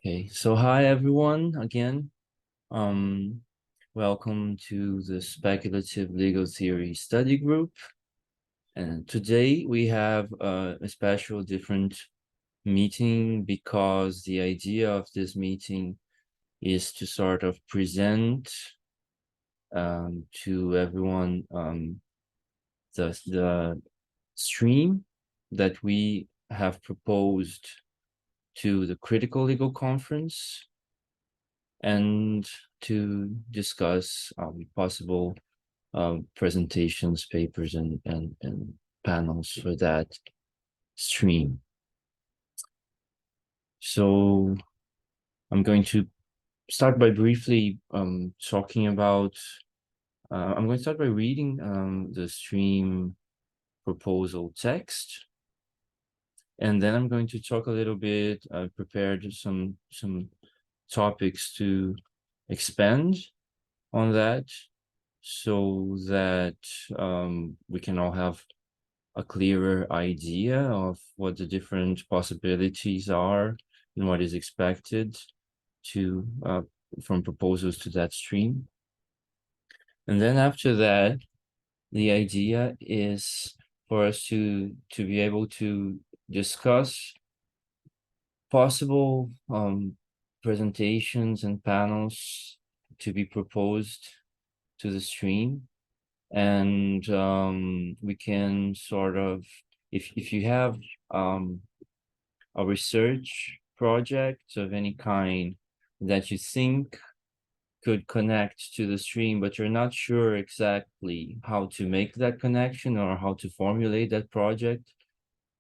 Okay, so hi everyone again. Um, Welcome to the Speculative Legal Theory Study Group. And today we have a special different meeting because the idea of this meeting is to sort of present to everyone the stream that we have proposed to the Critical Legal Conference and to discuss possible presentations, papers, and panels for that stream. So I'm going to start by briefly talking about, I'm going to start by reading the stream proposal text. And then I'm going to talk a little bit, prepared some topics to expand on that so that we can all have a clearer idea of what the different possibilities are and what is expected to from proposals to that stream. And then after that, the idea is for us to be able to discuss possible presentations and panels to be proposed to the stream. And we can sort of, if you have a research project of any kind that you think could connect to the stream, but you're not sure exactly how to make that connection or how to formulate that project,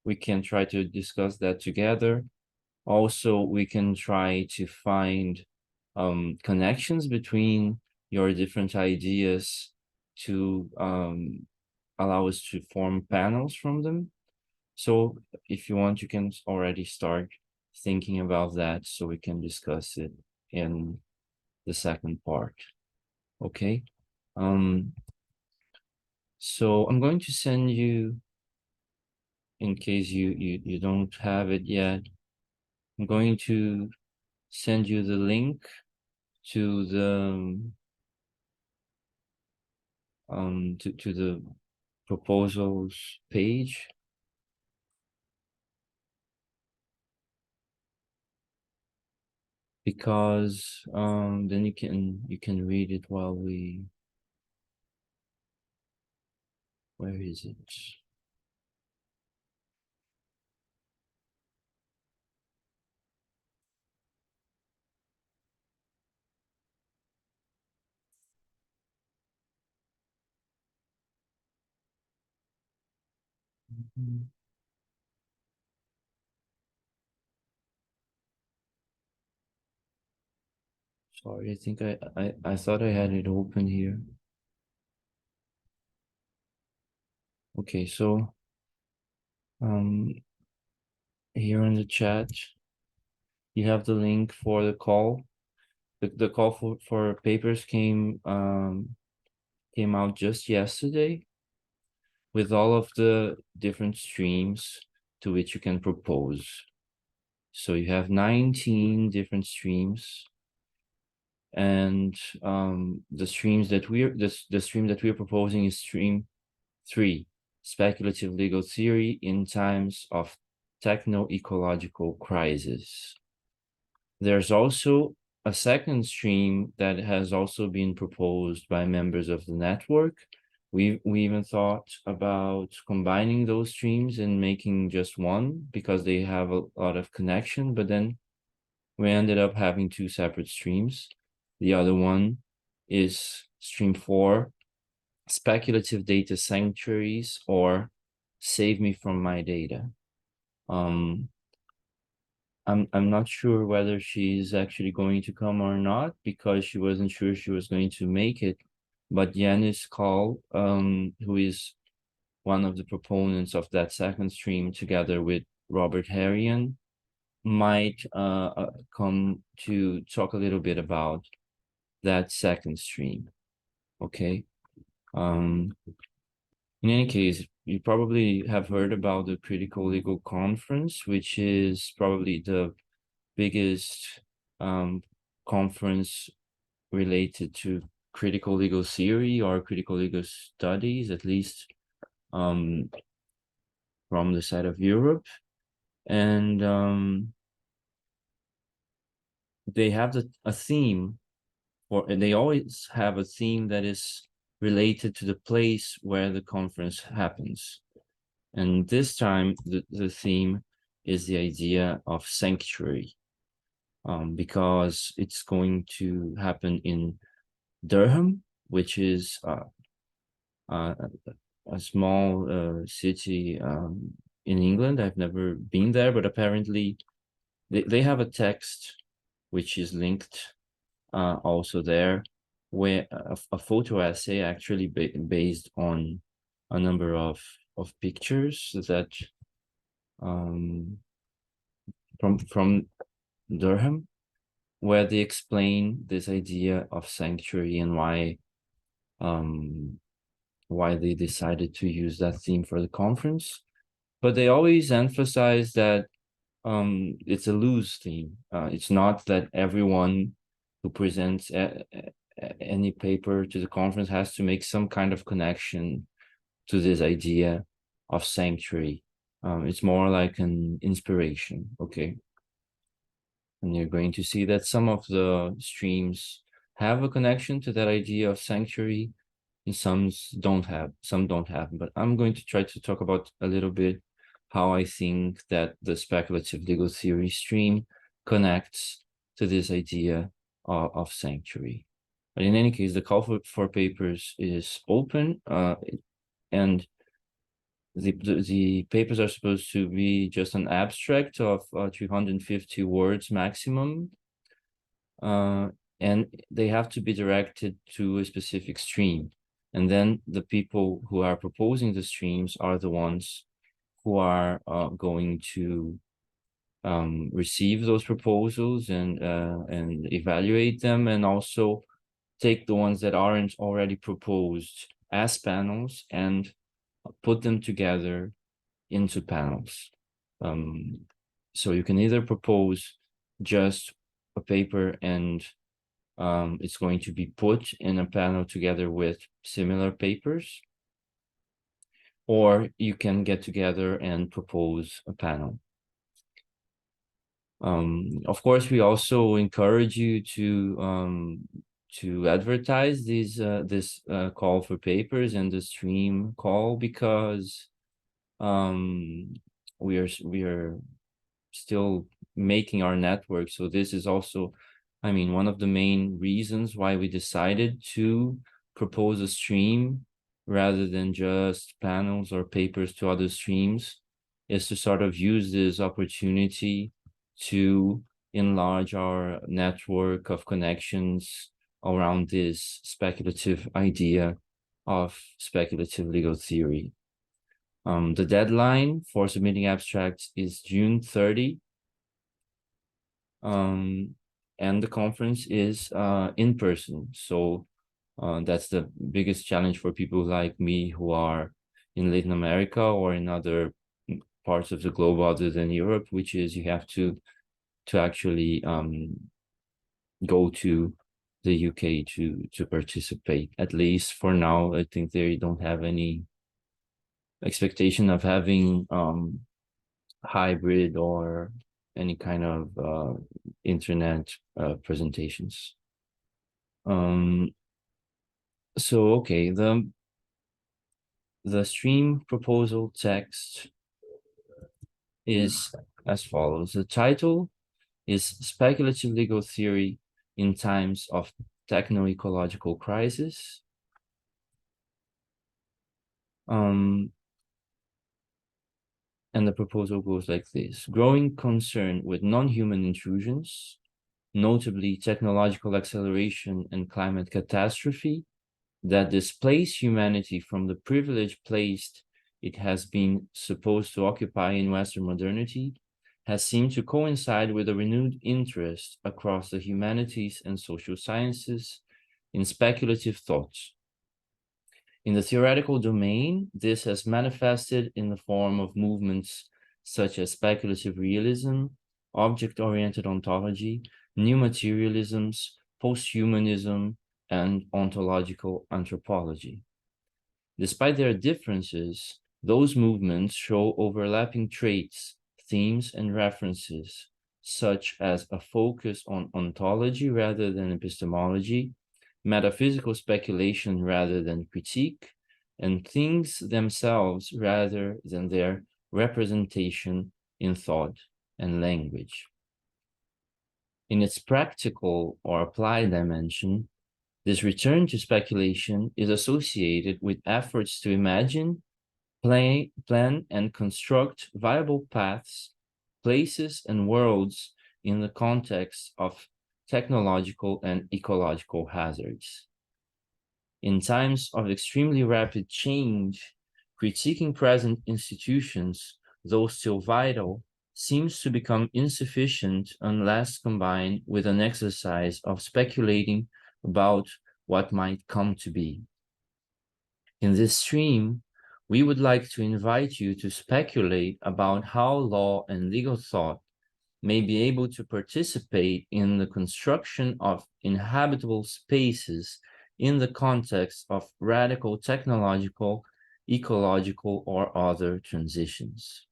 we can try to discuss that together. Also, we can try to find connections between your different ideas to allow us to form panels from them. So if you want, you can already start thinking about that so we can discuss it in the second part. Okay. So I'm going to send you, in case you don't have it yet, I'm going to send you the link to the to the proposals page, because then you can read it while we, where is it? Sorry, I think I thought I had it open here. Okay, so here in the chat you have the link for the call. The call for papers came out just yesterday with all of the different streams to which you can propose. So you have 19 different streams, and the streams that the stream that we're proposing is stream 3, Speculative Legal Theory in Times of Techno-Ecological Crisis. There's also a second stream that has also been proposed by members of the network. We even thought about combining those streams and making just one because they have a lot of connection, but then we ended up having 2 separate streams. The other one is stream 4, Speculative Data Sanctuaries, or Save Me From My Data. I'm not sure whether she's actually going to come or not, because she wasn't sure she was going to make it. But Yanis Call, who is one of the proponents of that second stream, together with Robert Harian, might come to talk a little bit about that second stream. Okay. In any case, you probably have heard about the Critical Legal Conference, which is probably the biggest conference related to critical legal theory or critical legal studies, at least from the side of Europe. And they have a theme, and they always have a theme that is related to the place where the conference happens. And this time, the theme is the idea of sanctuary, because it's going to happen in Durham, which is a small city in England. I've never been there, but apparently they have a text which is linked also there, where a photo essay actually based on a number of pictures that from Durham, where they explain this idea of sanctuary and why they decided to use that theme for the conference. But they always emphasize that it's a loose theme. It's not that everyone who presents any paper to the conference has to make some kind of connection to this idea of sanctuary. It's more like an inspiration, okay? And you're going to see that some of the streams have a connection to that idea of sanctuary, and some don't have, but I'm going to try to talk about a little bit how I think that the speculative legal theory stream connects to this idea of sanctuary. But in any case, the call for papers is open, and the papers are supposed to be just an abstract of 350 words maximum, and they have to be directed to a specific stream. And then the people who are proposing the streams are the ones who are going to receive those proposals and evaluate them, and also take the ones that aren't already proposed as panels and put them together into panels. So you can either propose just a paper and it's going to be put in a panel together with similar papers, or you can get together and propose a panel. Of course, we also encourage you to advertise this call for papers and the stream call, because we are still making our network. So this is also, I mean, one of the main reasons why we decided to propose a stream rather than just panels or papers to other streams, is to sort of use this opportunity to enlarge our network of connections around this speculative idea of speculative legal theory. The deadline for submitting abstracts is June 30. And the conference is in person. So that's the biggest challenge for people like me who are in Latin America or in other parts of the globe other than Europe, which is you have to actually go to the UK to participate. At least for now, I think they don't have any expectation of having hybrid or any kind of internet presentations. So okay, the stream proposal text is as follows. The title is Speculative Legal Theory in Times of Techno-Ecological Crisis. And the proposal goes like this: growing concern with non-human intrusions, notably technological acceleration and climate catastrophe, that displace humanity from the privileged place it has been supposed to occupy in Western modernity, has seemed to coincide with a renewed interest across the humanities and social sciences in speculative thoughts. In the theoretical domain, this has manifested in the form of movements such as speculative realism, object-oriented ontology, new materialisms, posthumanism, and ontological anthropology. Despite their differences, those movements show overlapping traits, themes, and references, such as a focus on ontology rather than epistemology, metaphysical speculation rather than critique, and things themselves rather than their representation in thought and language. In its practical or applied dimension, this return to speculation is associated with efforts to imagine, plan, and construct viable paths, places, and worlds in the context of technological and ecological hazards. In times of extremely rapid change, critiquing present institutions, though still vital, seems to become insufficient unless combined with an exercise of speculating about what might come to be. In this stream, we would like to invite you to speculate about how law and legal thought may be able to participate in the construction of inhabitable spaces in the context of radical technological, ecological, or other transitions.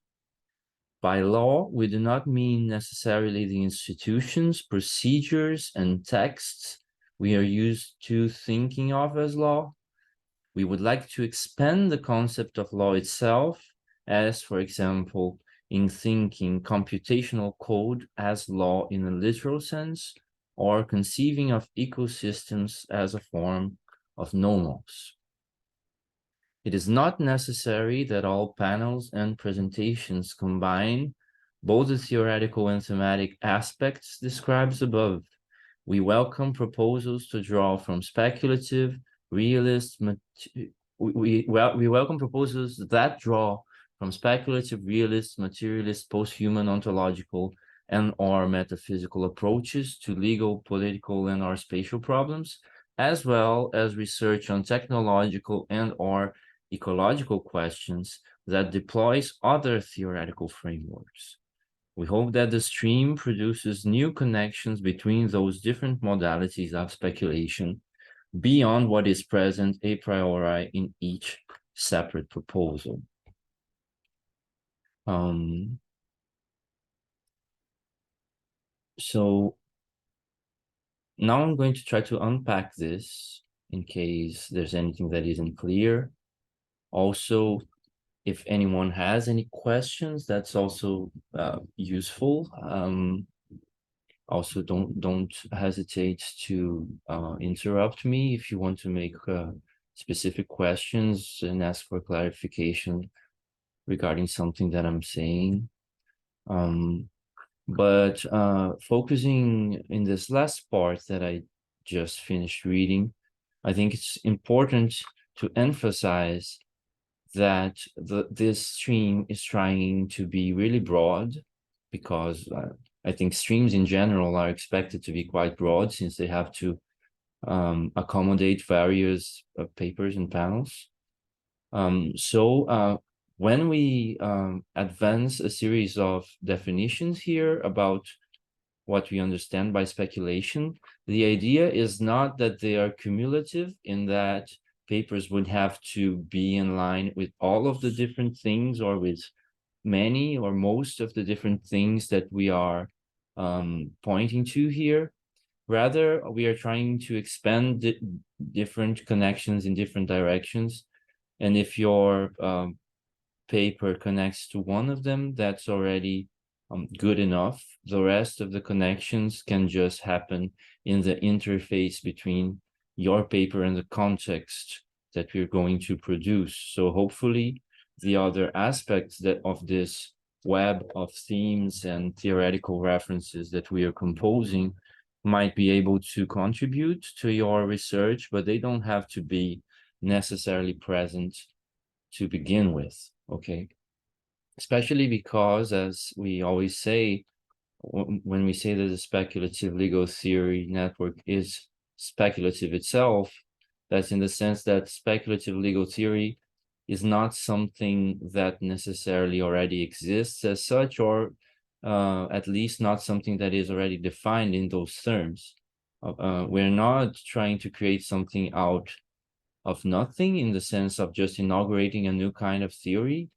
By law, we do not mean necessarily the institutions, procedures, and texts we are used to thinking of as law. We would like to expand the concept of law itself, as, for example, in thinking computational code as law in a literal sense, or conceiving of ecosystems as a form of nomos. It is not necessary that all panels and presentations combine both the theoretical and thematic aspects described above. We welcome proposals to draw from speculative, realist, we welcome proposals that draw from speculative, realist, materialist, post-human, ontological, and or metaphysical approaches to legal, political, and or spatial problems, as well as research on technological and or ecological questions that deploys other theoretical frameworks. We hope that the stream produces new connections between those different modalities of speculation beyond what is present a priori in each separate proposal. So now I'm going to try to unpack this in case there's anything that isn't clear. Also, if anyone has any questions, that's also useful. Also, don't hesitate to interrupt me if you want to make specific questions and ask for clarification regarding something that I'm saying. But focusing in this last part that I just finished reading, I think it's important to emphasize that this stream is trying to be really broad, because I think streams in general are expected to be quite broad since they have to accommodate various papers and panels. So when we advance a series of definitions here about what we understand by speculation, the idea is not that they are cumulative, in that papers would have to be in line with all of the different things, or with many or most of the different things that we are pointing to here. Rather, we are trying to expand different connections in different directions. And if your paper connects to one of them, that's already good enough. The rest of the connections can just happen in the interface between your paper and the context that we're going to produce. So hopefully the other aspects of this web of themes and theoretical references that we are composing might be able to contribute to your research, but they don't have to be necessarily present to begin with, okay? Especially because, as we always say, when we say that the Speculative Legal Theory Network is speculative itself, that's in the sense that speculative legal theory is not something that necessarily already exists as such, or at least not something that is already defined in those terms. We're not trying to create something out of nothing in the sense of just inaugurating a new kind of theory.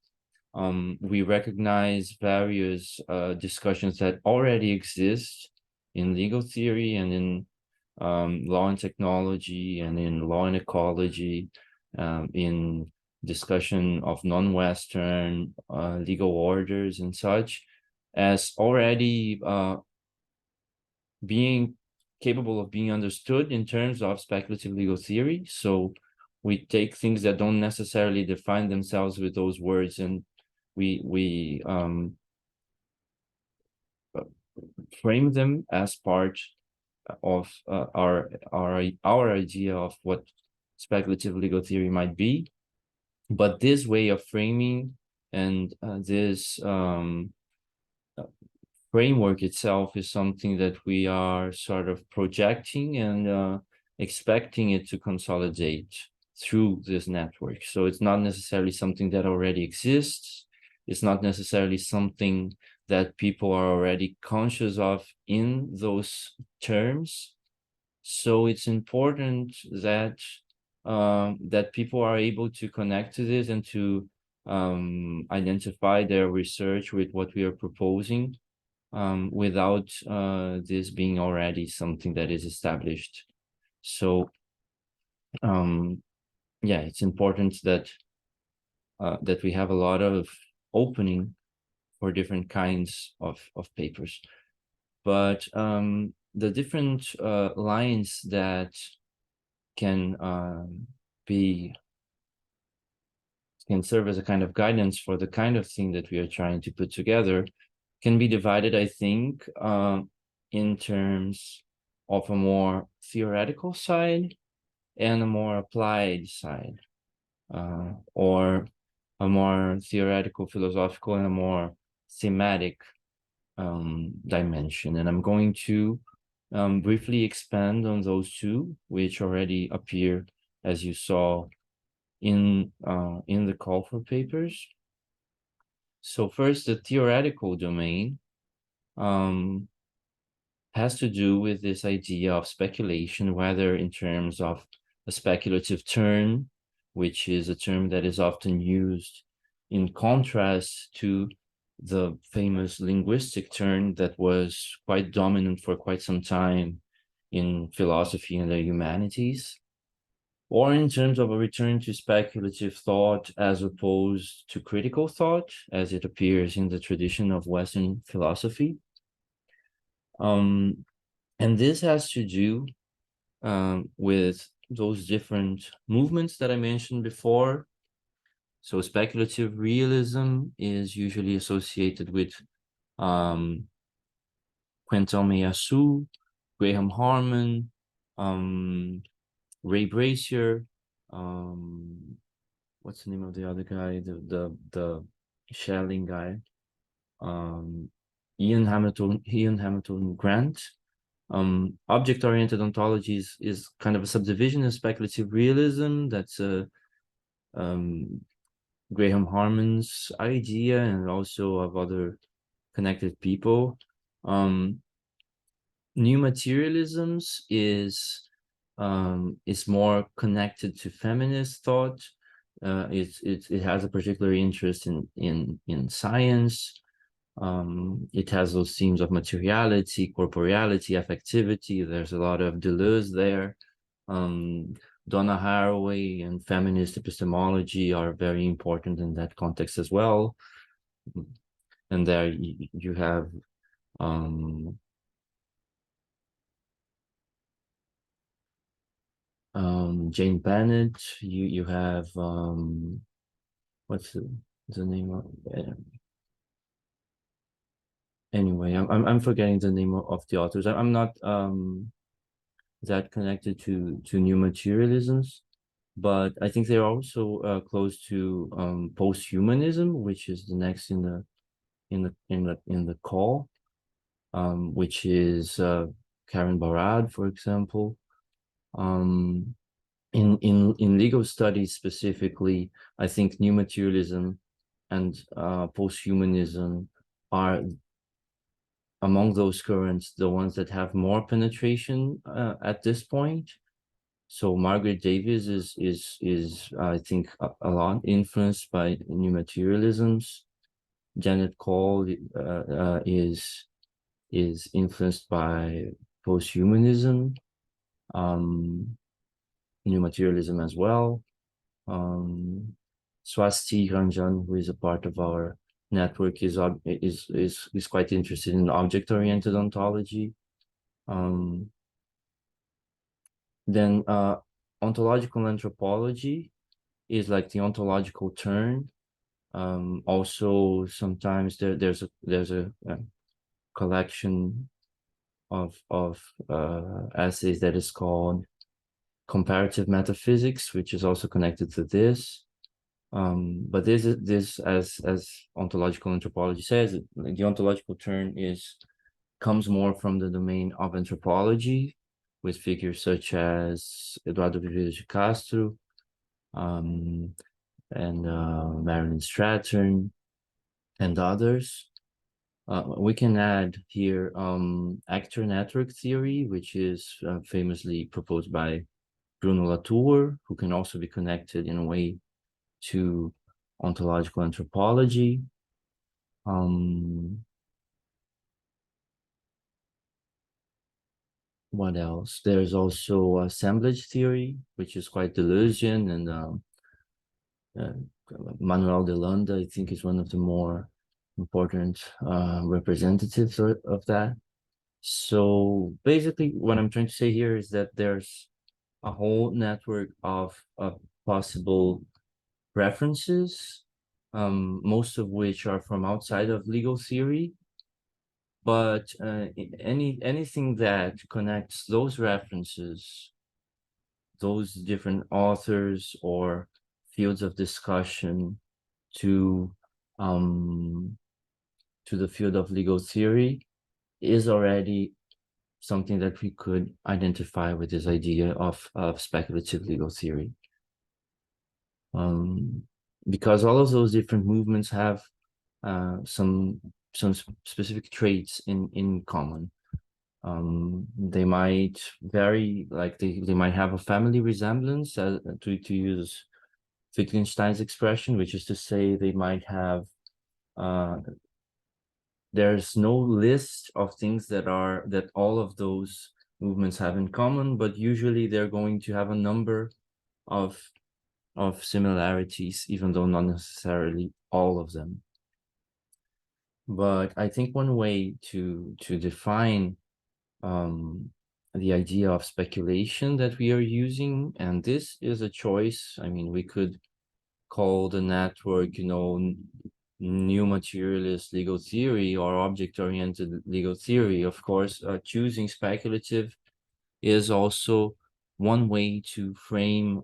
We recognize various discussions that already exist in legal theory and in law and technology and in law and ecology, in discussion of non-Western legal orders and such, as already being capable of being understood in terms of speculative legal theory. So we take things that don't necessarily define themselves with those words, and we frame them as part of our idea of what speculative legal theory might be. But this way of framing and this framework itself is something that we are sort of projecting and expecting it to consolidate through this network. So it's not necessarily something that already exists. It's not necessarily something that people are already conscious of in those terms. So it's important that that people are able to connect to this and to identify their research with what we are proposing, without this being already something that is established. So yeah, it's important that that we have a lot of opening for different kinds of papers. But the different lines that can can serve as a kind of guidance for the kind of thing that we are trying to put together can be divided, I think, in terms of a more theoretical side and a more applied side, or a more theoretical, philosophical, and a more thematic dimension. And I'm going to briefly expand on those two, which already appear, as you saw, in the call for papers. So first, the theoretical domain has to do with this idea of speculation, whether in terms of a speculative term, which is a term that is often used in contrast to the famous linguistic term that was quite dominant for quite some time in philosophy and the humanities, or in terms of a return to speculative thought as opposed to critical thought, as it appears in the tradition of Western philosophy. And this has to do with those different movements that I mentioned before. So speculative realism is usually associated with Quentin Meillassoux, Graham Harman, Ray Brazier, what's the name of the other guy? The Schelling guy, Ian Hamilton Grant. Object-oriented ontology is kind of a subdivision of speculative realism. That's Graham Harman's idea, and also of other connected people. New materialisms is more connected to feminist thought. It has a particular interest in science. It has those themes of materiality, corporeality, affectivity. There's a lot of Deleuze there. Donna Haraway and feminist epistemology are very important in that context as well. And there you have Jane Bennett. You have what's the name of anyway, I'm forgetting the name of the authors. I'm not that connected to new materialisms, but I think they're also close to post-humanism, which is the next in the call, which is Karen Barad, for example. In legal studies specifically, I think new materialism and post-humanism are among those currents, the ones that have more penetration at this point. So Margaret Davis is I think a lot influenced by new materialisms. Janet Cole is influenced by posthumanism, new materialism as well. Swasti Ranjan, who is a part of our network, is quite interested in object-oriented ontology. Then ontological anthropology is like the ontological turn. Also, sometimes there's a collection of essays that is called comparative metaphysics, which is also connected to this. But this as ontological anthropology says, the ontological turn comes more from the domain of anthropology, with figures such as Eduardo Vieira de Castro, and Marilyn Strathern, and others. We can add here actor network theory, which is famously proposed by Bruno Latour, who can also be connected in a way to ontological anthropology. What else? There's also assemblage theory, which is quite Deleuzian, and Manuel de Landa, I think, is one of the more important representatives of that. So basically, what I'm trying to say here is that there's a whole network of possible references, most of which are from outside of legal theory. But anything that connects those references, those different authors or fields of discussion to the field of legal theory is already something that we could identify with this idea of speculative legal theory. Because all of those different movements have some specific traits in common. They might vary, like they might have a family resemblance, to use Wittgenstein's expression, which is to say they might have there's no list of things that all of those movements have in common, but usually they're going to have a number of similarities, even though not necessarily all of them. But I think one way to define the idea of speculation that we are using, and this is a choice. I mean, we could call the network, new materialist legal theory or object-oriented legal theory. Of course, choosing speculative is also one way to frame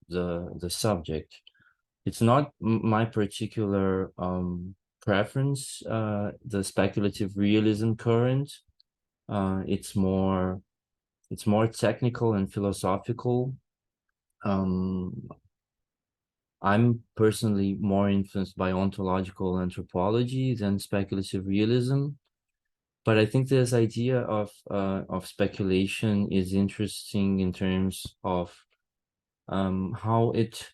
the subject. It's not my particular preference, the speculative realism current. It's more technical and philosophical. I'm personally more influenced by ontological anthropology than speculative realism, but I think this idea of speculation is interesting in terms of how it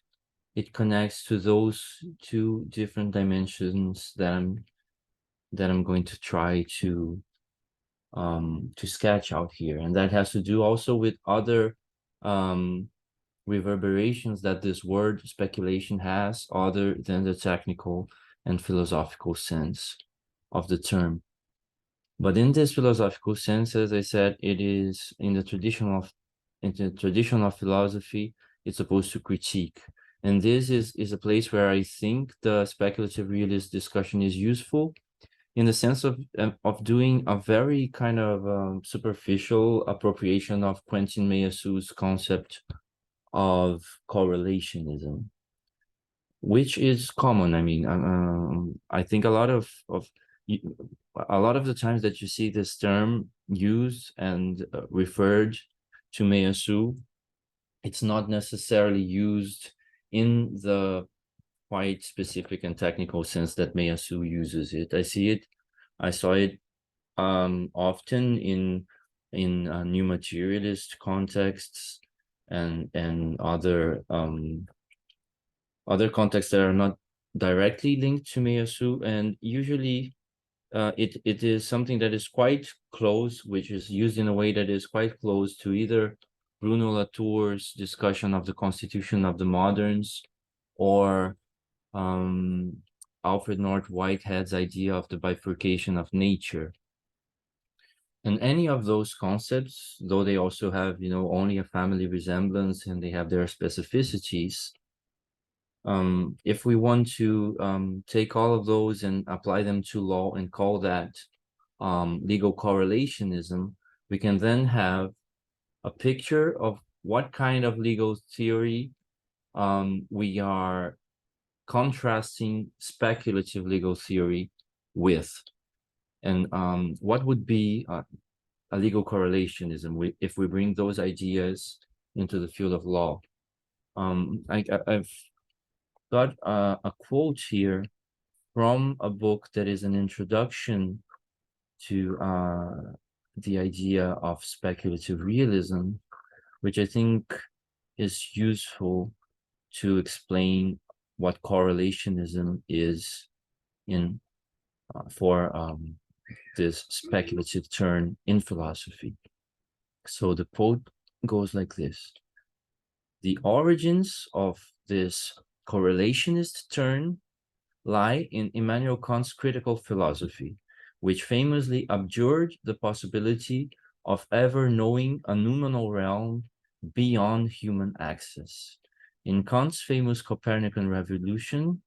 connects to those two different dimensions that I'm going to try to sketch out here, and that has to do also with other reverberations that this word speculation has, other than the technical and philosophical sense of the term. But in this philosophical sense, as I said, it is in the tradition of philosophy, it's supposed to critique. And this is a place where I think the speculative realist discussion is useful, in the sense of doing a very kind of superficial appropriation of Quentin Meillassoux concept of correlationism, which is common. I mean, I think a lot of the times that you see this term used and referred to Meillassoux, it's not necessarily used in the quite specific and technical sense that Meillassoux uses it. I saw it often in new materialist contexts and other contexts that are not directly linked to Meyasu, and usually it is something that is quite close, which is used in a way that is quite close to either Bruno Latour's discussion of the constitution of the moderns, or um, Alfred North Whitehead's idea of the bifurcation of nature. And any of those concepts, though they also have, only a family resemblance and they have their specificities, if we want to take all of those and apply them to law and call that legal correlationism, we can then have a picture of what kind of legal theory we are contrasting speculative legal theory with. And what would be a legal correlationism if we bring those ideas into the field of law? I've got a quote here from a book that is an introduction to the idea of speculative realism, which I think is useful to explain what correlationism is in for this speculative turn in philosophy. So the quote goes like this: the origins of this correlationist turn lie in Immanuel Kant's critical philosophy, which famously abjured the possibility of ever knowing a noumenal realm beyond human access. In Kant's famous Copernican revolution,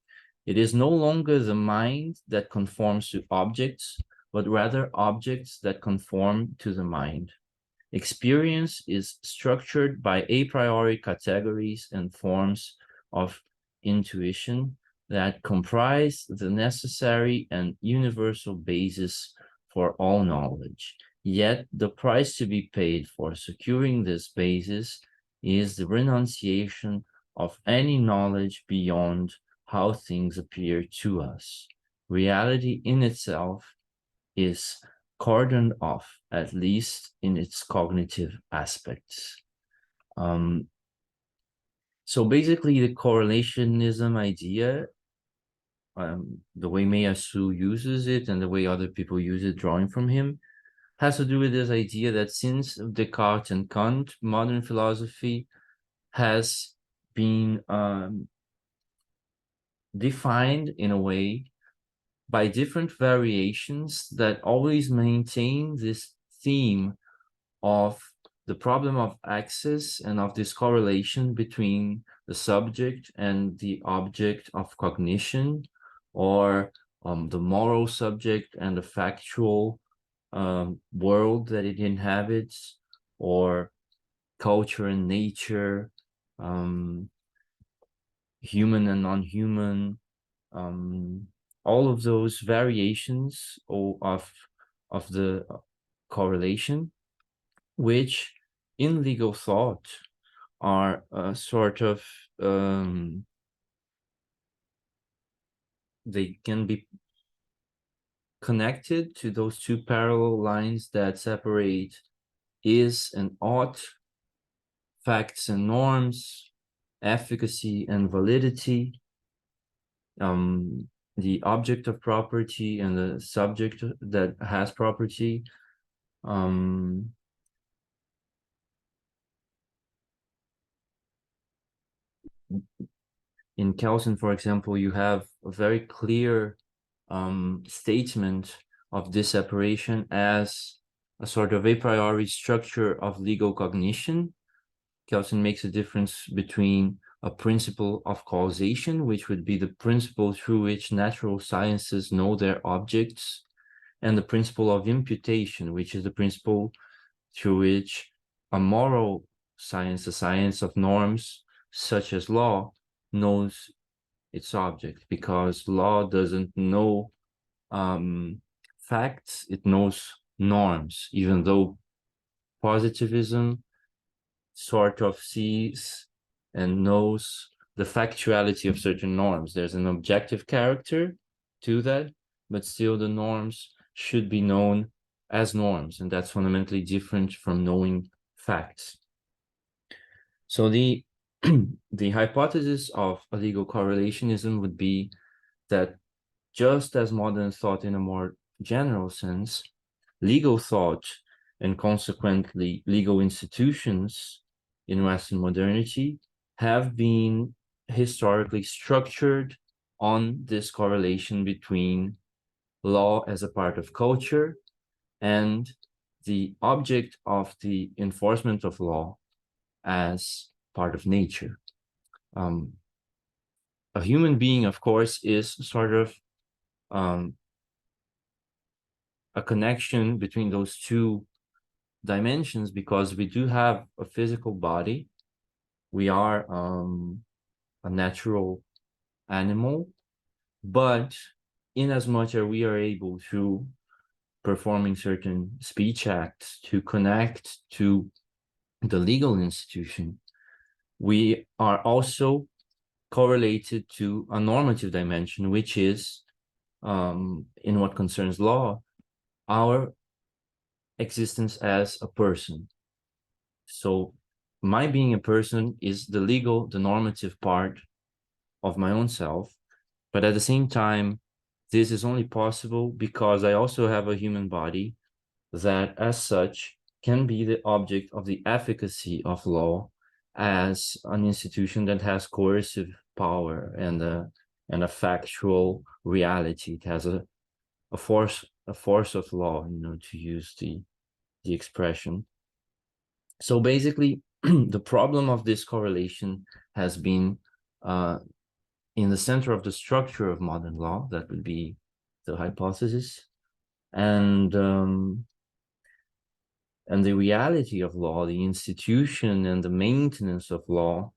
it is no longer the mind that conforms to objects, but rather objects that conform to the mind. Experience is structured by a priori categories and forms of intuition that comprise the necessary and universal basis for all knowledge. Yet the price to be paid for securing this basis is the renunciation of any knowledge beyond how things appear to us. Reality in itself is cordoned off, at least in its cognitive aspects. So basically, the correlationism idea, the way Meyasu uses it and the way other people use it, drawing from him, has to do with this idea that since Descartes and Kant, modern philosophy has been defined in a way by different variations that always maintain this theme of the problem of access and of this correlation between the subject and the object of cognition, or the moral subject and the factual world that it inhabits, or culture and nature, human and non-human, all of those variations of the correlation, which in legal thought are sort of they can be connected to those two parallel lines that separate is and ought, facts and norms, efficacy and validity, the object of property and the subject that has property. In Kelsen, for example, you have a very clear statement of this separation as a sort of a priori structure of legal cognition. Kelsen makes a difference between a principle of causation, which would be the principle through which natural sciences know their objects, and the principle of imputation, which is the principle through which a moral science, a science of norms, such as law, knows its object, because law doesn't know facts, it knows norms, even though positivism sort of sees and knows the factuality of certain norms. There's an objective character to that, but still the norms should be known as norms, and that's fundamentally different from knowing facts. So the the hypothesis of a legal correlationism would be that just as modern thought in a more general sense, legal thought and consequently legal institutions in Western modernity have been historically structured on this correlation between law as a part of culture and the object of the enforcement of law as part of nature. A human being, of course, is sort of a connection between those two dimensions because we do have a physical body. We are a natural animal, but in as much as we are able to performing certain speech acts to connect to the legal institution, we are also correlated to a normative dimension, which is, in what concerns law, our existence as a person. So my being a person is the legal, the normative part of my own self. But at the same time, this is only possible because I also have a human body that, as such, can be the object of the efficacy of law as an institution that has coercive power and a factual reality. It has a force of law, to use the expression. So basically, the problem of this correlation has been in the center of the structure of modern law. That would be the hypothesis, and the reality of law, the institution and the maintenance of law,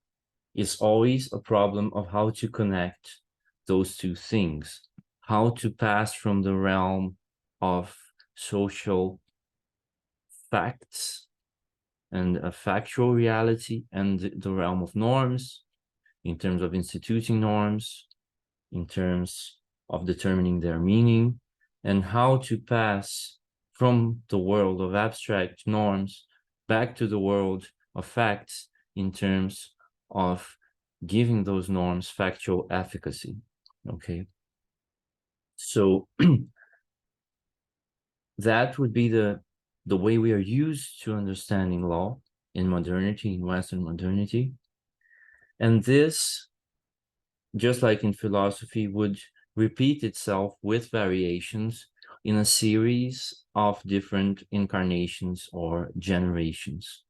is always a problem of how to connect those two things, how to pass from the realm of social facts and a factual reality and the realm of norms, in terms of instituting norms, in terms of determining their meaning, and how to pass from the world of abstract norms back to the world of facts in terms of giving those norms factual efficacy. Okay. So that would be the way we are used to understanding law in modernity, in Western modernity. And this, just like in philosophy, would repeat itself with variations in a series of different incarnations or generations.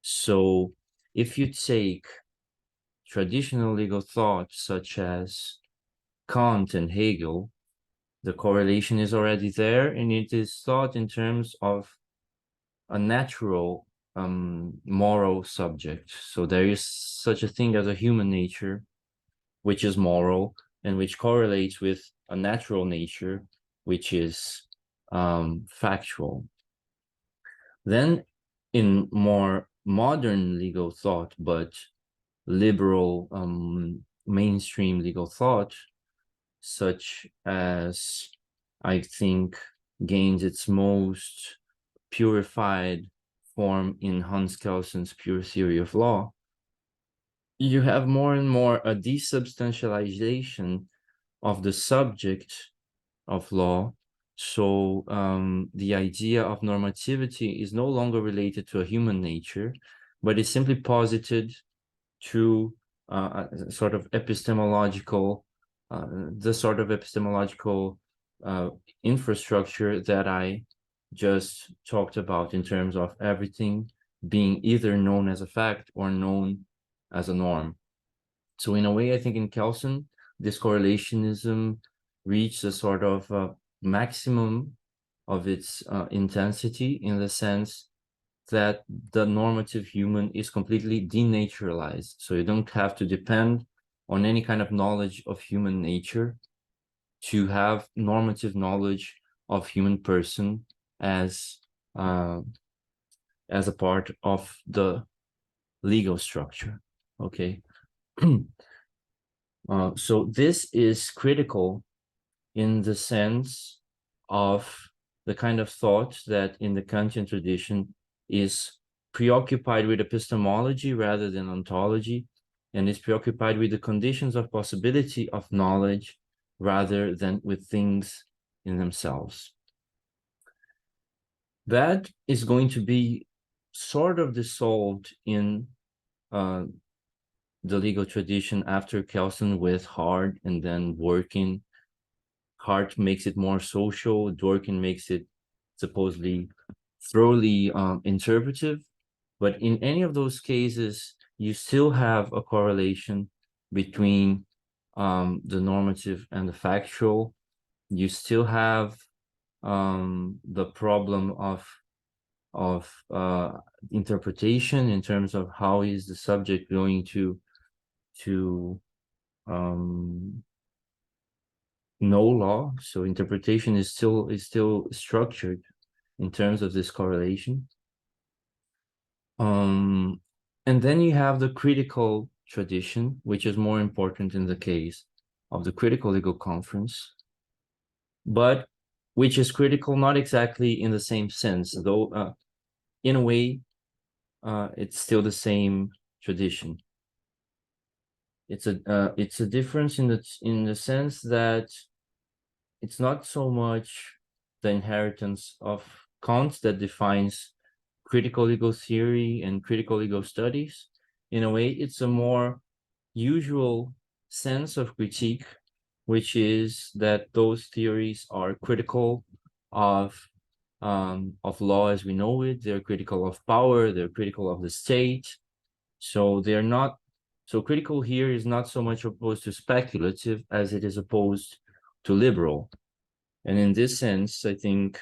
So if you take traditional legal thought, such as Kant and Hegel, the correlation is already there, and it is thought in terms of a natural moral subject. So there is such a thing as a human nature, which is moral and which correlates with a natural nature, which is factual. Then in more modern legal thought, but liberal mainstream legal thought, such as I think gains its most purified form in Hans Kelsen's Pure Theory of Law, you have more and more a desubstantialization of the subject of law. So the idea of normativity is no longer related to a human nature, but is simply posited to a sort of epistemological, the sort of epistemological infrastructure that I just talked about in terms of everything being either known as a fact or known as a norm. So in a way, I think in Kelsen, this correlationism reached a sort of maximum of its intensity, in the sense that the normative human is completely denaturalized. So you don't have to depend on any kind of knowledge of human nature to have normative knowledge of human person as a part of the legal structure. Okay. So this is critical in the sense of the kind of thought that in the Kantian tradition is preoccupied with epistemology rather than ontology, and is preoccupied with the conditions of possibility of knowledge rather than with things in themselves. That is going to be sort of dissolved in the legal tradition after Kelsen with Hart, and then Dworkin. Hart makes it more social, Dworkin makes it supposedly thoroughly interpretive. But in any of those cases, you still have a correlation between the normative and the factual. You still have the problem of interpretation in terms of how is the subject going to know law. So interpretation is still structured in terms of this correlation. And then you have the critical tradition, which is more important in the case of the critical legal conference, but which is critical not exactly in the same sense, though in a way it's still the same tradition. It's a difference in the sense that it's not so much the inheritance of Kant that defines critical legal theory and critical legal studies. In a way, it's a more usual sense of critique, which is that those theories are critical of law as we know it. They're critical of power. They're critical of the state. So they're not. So critical here is not so much opposed to speculative as it is opposed to liberal. And in this sense, I think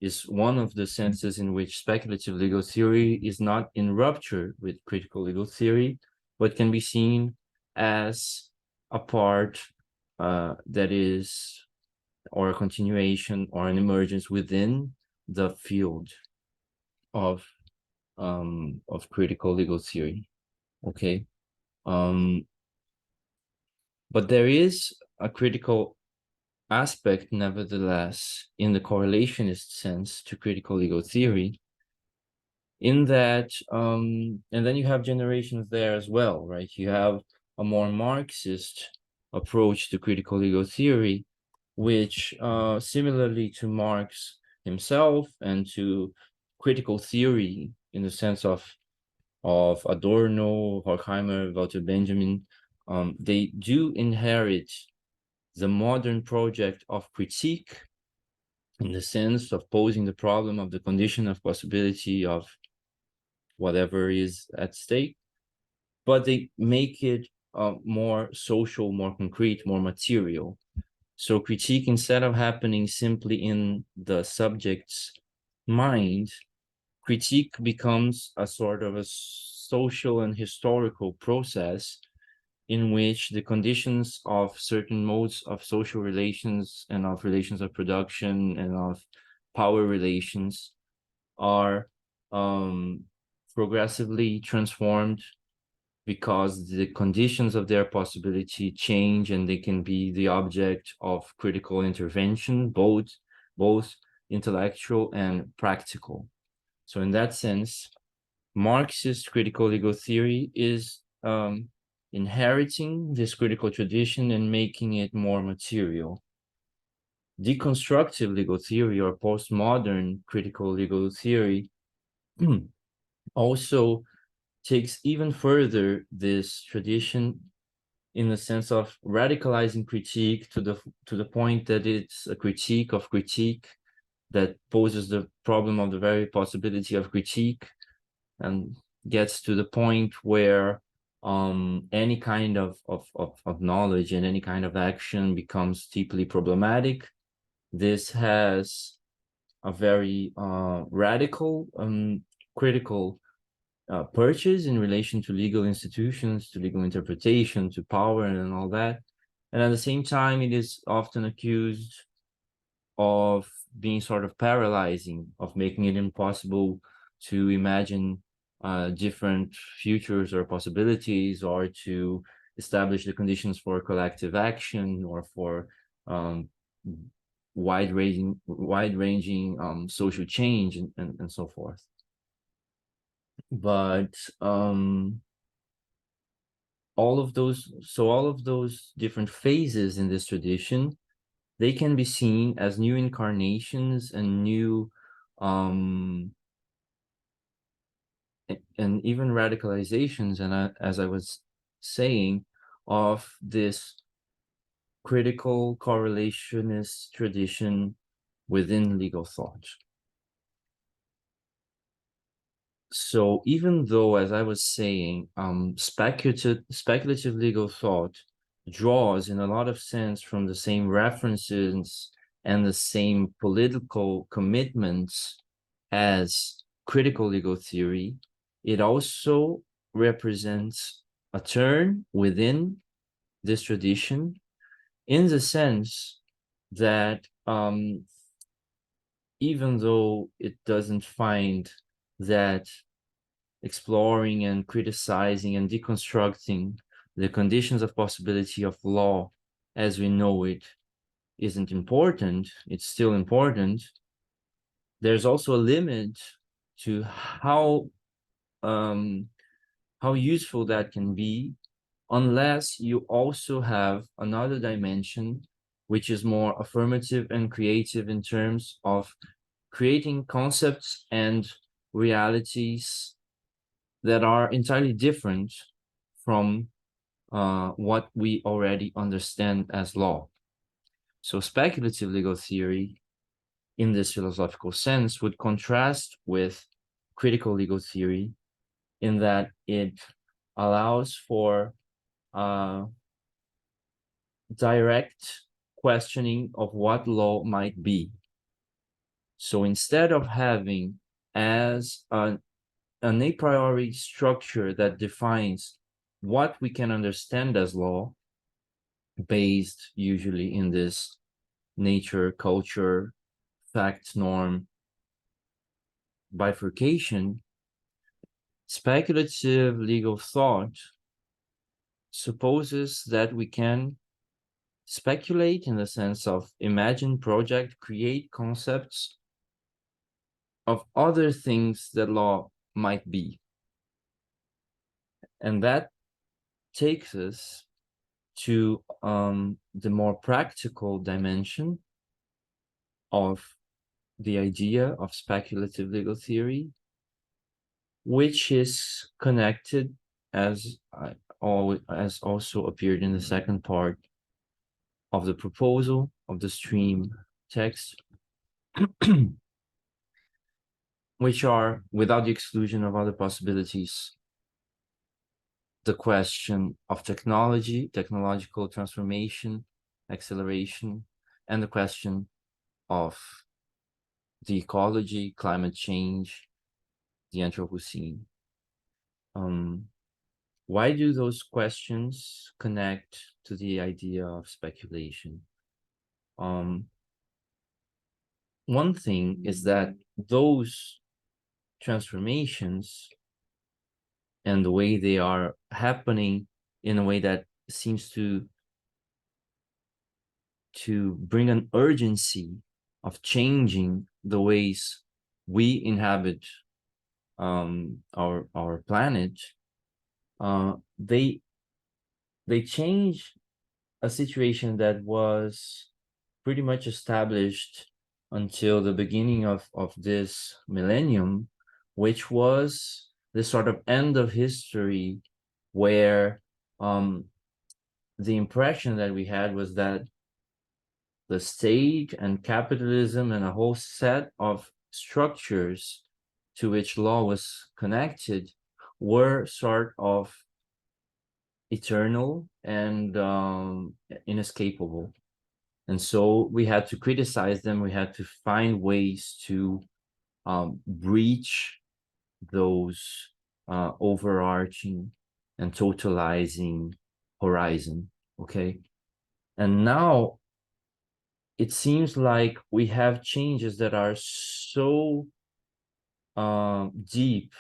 is one of the senses in which speculative legal theory is not in rupture with critical legal theory, but can be seen as a part that is, or a continuation or an emergence within the field of critical legal theory. Okay. But there is a critical aspect, nevertheless, in the correlationist sense to critical legal theory, in that, and then you have generations there as well, right? You have a more Marxist approach to critical legal theory, which similarly to Marx himself and to critical theory in the sense of Adorno, Horkheimer, Walter Benjamin, they do inherit the modern project of critique in the sense of posing the problem of the condition of possibility of whatever is at stake, but they make it more social, more concrete, more material. So critique, instead of happening simply in the subject's mind, critique becomes a sort of a social and historical process in which the conditions of certain modes of social relations and of relations of production and of power relations are progressively transformed because the conditions of their possibility change, and they can be the object of critical intervention, both intellectual and practical. So in that sense, Marxist critical legal theory is inheriting this critical tradition and making it more material. Deconstructive legal theory or postmodern critical legal theory also takes even further this tradition in the sense of radicalizing critique to the point that it's a critique of critique that poses the problem of the very possibility of critique, and gets to the point where any kind of knowledge and any kind of action becomes deeply problematic. This has a very radical critical purchase in relation to legal institutions, to legal interpretation, to power, and all that. And at the same time, it is often accused of being sort of paralyzing, of making it impossible to imagine different futures or possibilities, or to establish the conditions for collective action, or for wide-ranging social change and so forth. But all of those different phases in this tradition, they can be seen as new incarnations and new and even radicalizations, and as I was saying, of this critical correlationist tradition within legal thought. So even though, as I was saying, speculative legal thought draws in a lot of sense from the same references and the same political commitments as critical legal theory, it also represents a turn within this tradition, in the sense that even though it doesn't find that exploring and criticizing and deconstructing the conditions of possibility of law as we know it isn't important, it's still important. There's also a limit to how useful that can be, unless you also have another dimension which is more affirmative and creative in terms of creating concepts and realities that are entirely different from what we already understand as law. So speculative legal theory, in this philosophical sense, would contrast with critical legal theory in that it allows for direct questioning of what law might be. So instead of having as an a priori structure that defines what we can understand as law, based usually in this nature, culture, fact, norm bifurcation, speculative legal thought supposes that we can speculate in the sense of imagine, project, create concepts of other things that law might be. And that takes us to the more practical dimension of the idea of speculative legal theory, which is connected, as also appeared in the second part of the proposal of the stream text, which are, without the exclusion of other possibilities, the question of technology, technological transformation, acceleration, and the question of the ecology, climate change, the Anthropocene. Why do those questions connect to the idea of speculation? One thing is that those transformations and the way they are happening in a way that seems to bring an urgency of changing the ways we inhabit our planet, they change a situation that was pretty much established until the beginning of this millennium, which was the sort of end of history where the impression that we had was that the state and capitalism and a whole set of structures to which law was connected were sort of eternal and inescapable. And so we had to criticize them. We had to find ways to breach those overarching and totalizing horizon, okay? And now it seems like we have changes that are so deep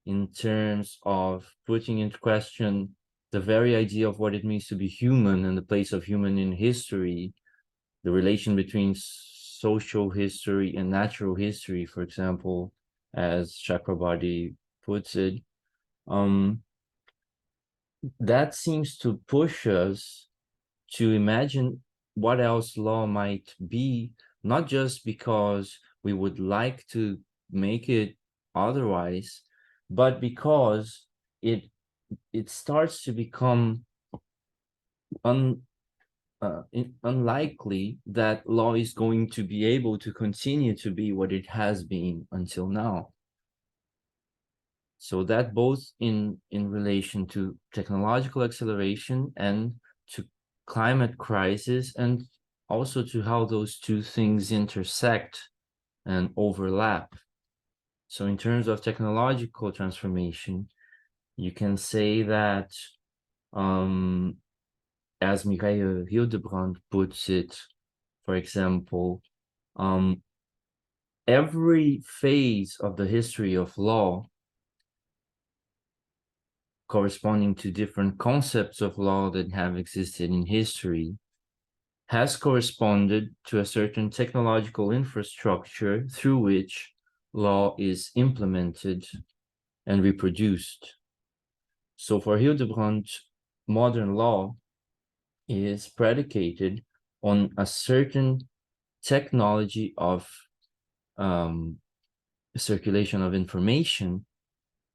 in terms of putting into question the very idea of what it means to be human and the place of human in history, the relation between social history and natural history, for example, as Chakrabarty puts it, that seems to push us to imagine what else law might be, not just because we would like to make it otherwise, but because it starts to become unlikely that law is going to be able to continue to be what it has been until now. So that both in relation to technological acceleration and to climate crisis, and also to how those two things intersect and overlap. So in terms of technological transformation, you can say that, as Mireille Hildebrand puts it, for example, every phase of the history of law, corresponding to different concepts of law that have existed in history, has corresponded to a certain technological infrastructure through which law is implemented and reproduced. So for Hildebrand, modern law is predicated on a certain technology of circulation of information,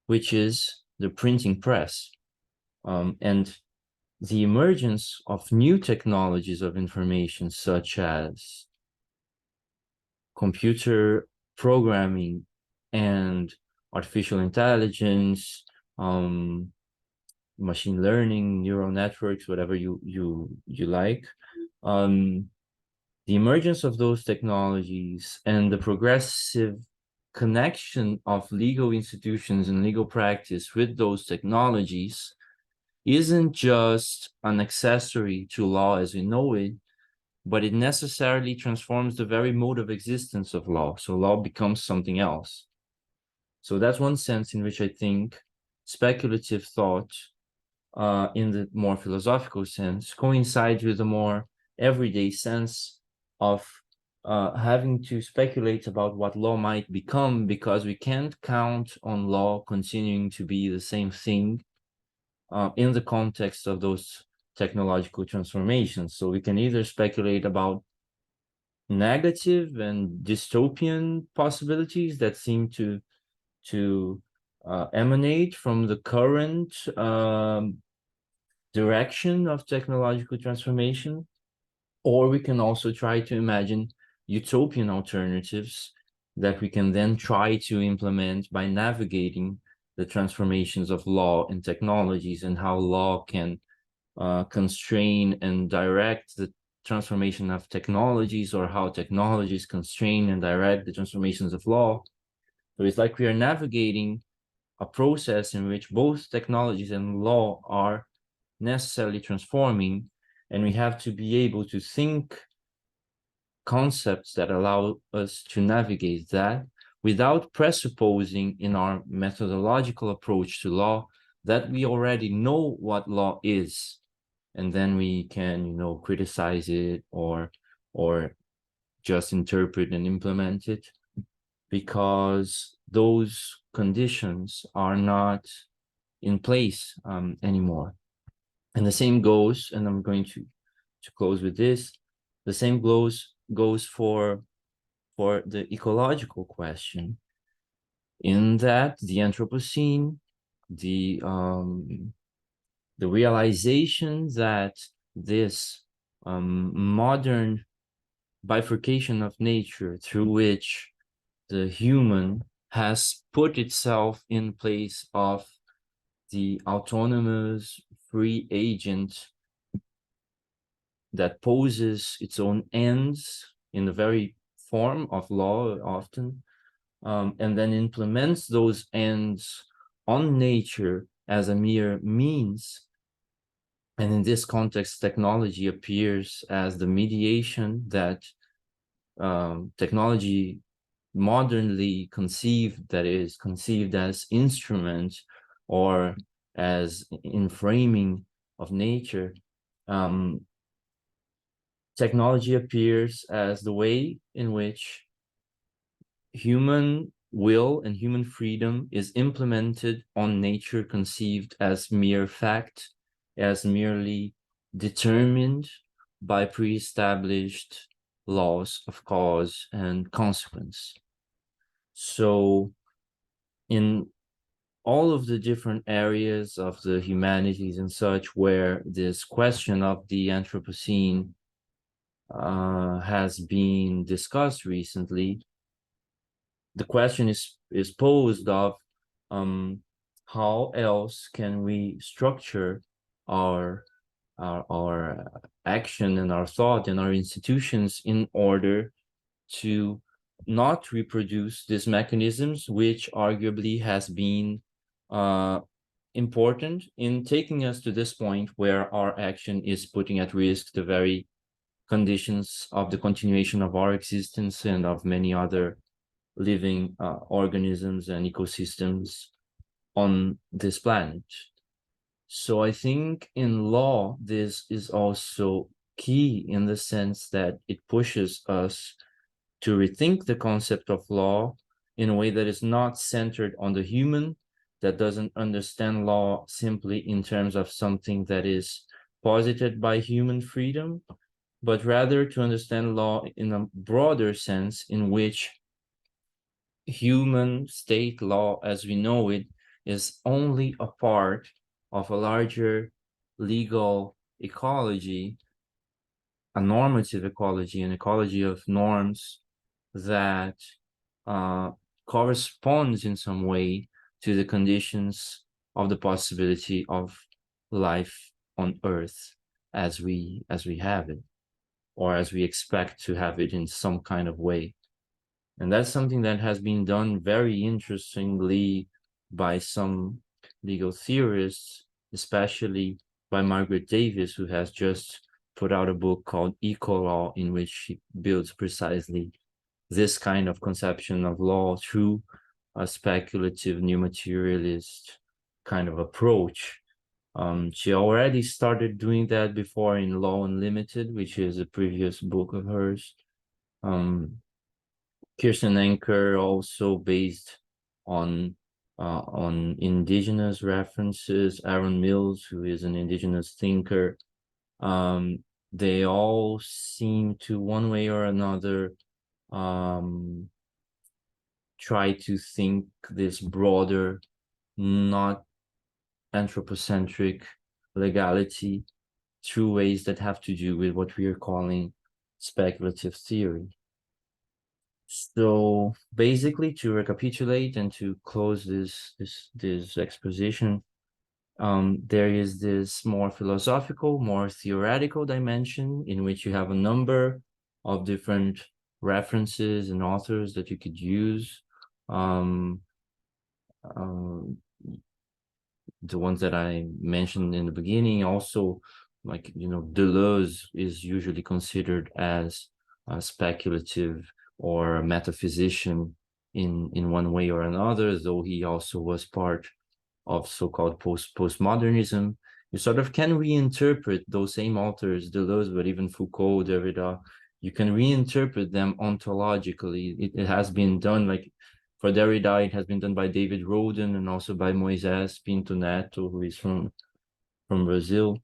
which is the printing press. And the emergence of new technologies of information, such as computer programming and artificial intelligence, machine learning, neural networks, whatever you like. The emergence of those technologies and the progressive connection of legal institutions and legal practice with those technologies isn't just an accessory to law as we know it, but it necessarily transforms the very mode of existence of law. So law becomes something else. So that's one sense in which I think speculative thought, in the more philosophical sense, coincides with the more everyday sense of having to speculate about what law might become, because we can't count on law continuing to be the same thing in the context of those technological transformations. So we can either speculate about negative and dystopian possibilities that seem to emanate from the current direction of technological transformation, or we can also try to imagine utopian alternatives that we can then try to implement by navigating the transformations of law and technologies, and how law can constrain and direct the transformation of technologies, or how technologies constrain and direct the transformations of law. So it's like we are navigating a process in which both technologies and law are necessarily transforming, and we have to be able to think concepts that allow us to navigate that without presupposing in our methodological approach to law that we already know what law is, and then we can, criticize it or just interpret and implement it, because those conditions are not in place anymore. And the same goes, and I'm going to close with this, the same goes for the ecological question, in that the Anthropocene, the realization that this modern bifurcation of nature, through which the human has put itself in place of the autonomous free agent that poses its own ends in the very form of law often, and then implements those ends on nature as a mere means. And in this context, technology appears as the mediation that technology modernly conceived, that is conceived as instrument or as in framing of nature, technology appears as the way in which human will and human freedom is implemented on nature conceived as mere fact, as merely determined by pre-established laws of cause and consequence. So in all of the different areas of the humanities and such where this question of the Anthropocene has been discussed recently, the question is posed of how else can we structure our our action and our thought and our institutions in order to not reproduce these mechanisms, which arguably has been important in taking us to this point where our action is putting at risk the very conditions of the continuation of our existence and of many other living organisms and ecosystems on this planet. So I think in law, this is also key in the sense that it pushes us to rethink the concept of law in a way that is not centered on the human, that doesn't understand law simply in terms of something that is posited by human freedom, but rather to understand law in a broader sense in which human state law as we know it is only a part of a larger legal ecology, a normative ecology, an ecology of norms that corresponds in some way to the conditions of the possibility of life on Earth as we have it, or as we expect to have it in some kind of way. And that's something that has been done very interestingly by some legal theorists, especially by Margaret Davis, who has just put out a book called Eco-Law, in which she builds precisely this kind of conception of law through a speculative new materialist kind of approach. She already started doing that before in Law Unlimited, which is a previous book of hers. Kirsten Anker also based on indigenous references. Aaron Mills, who is an indigenous thinker, they all seem to one way or another try to think this broader, not anthropocentric legality through ways that have to do with what we are calling speculative theory. So basically, to recapitulate and to close this exposition, there is this more philosophical, more theoretical dimension in which you have a number of different references and authors that you could use. The ones that I mentioned in the beginning, also, like, Deleuze is usually considered as a speculative or a metaphysician in one way or another, though he also was part of so-called postmodernism. You sort of can reinterpret those same authors, Deleuze, but even Foucault, Derrida, you can reinterpret them ontologically. It has been done, like for Derrida, it has been done by David Roden and also by Moisés Pinto Neto, who is from Brazil.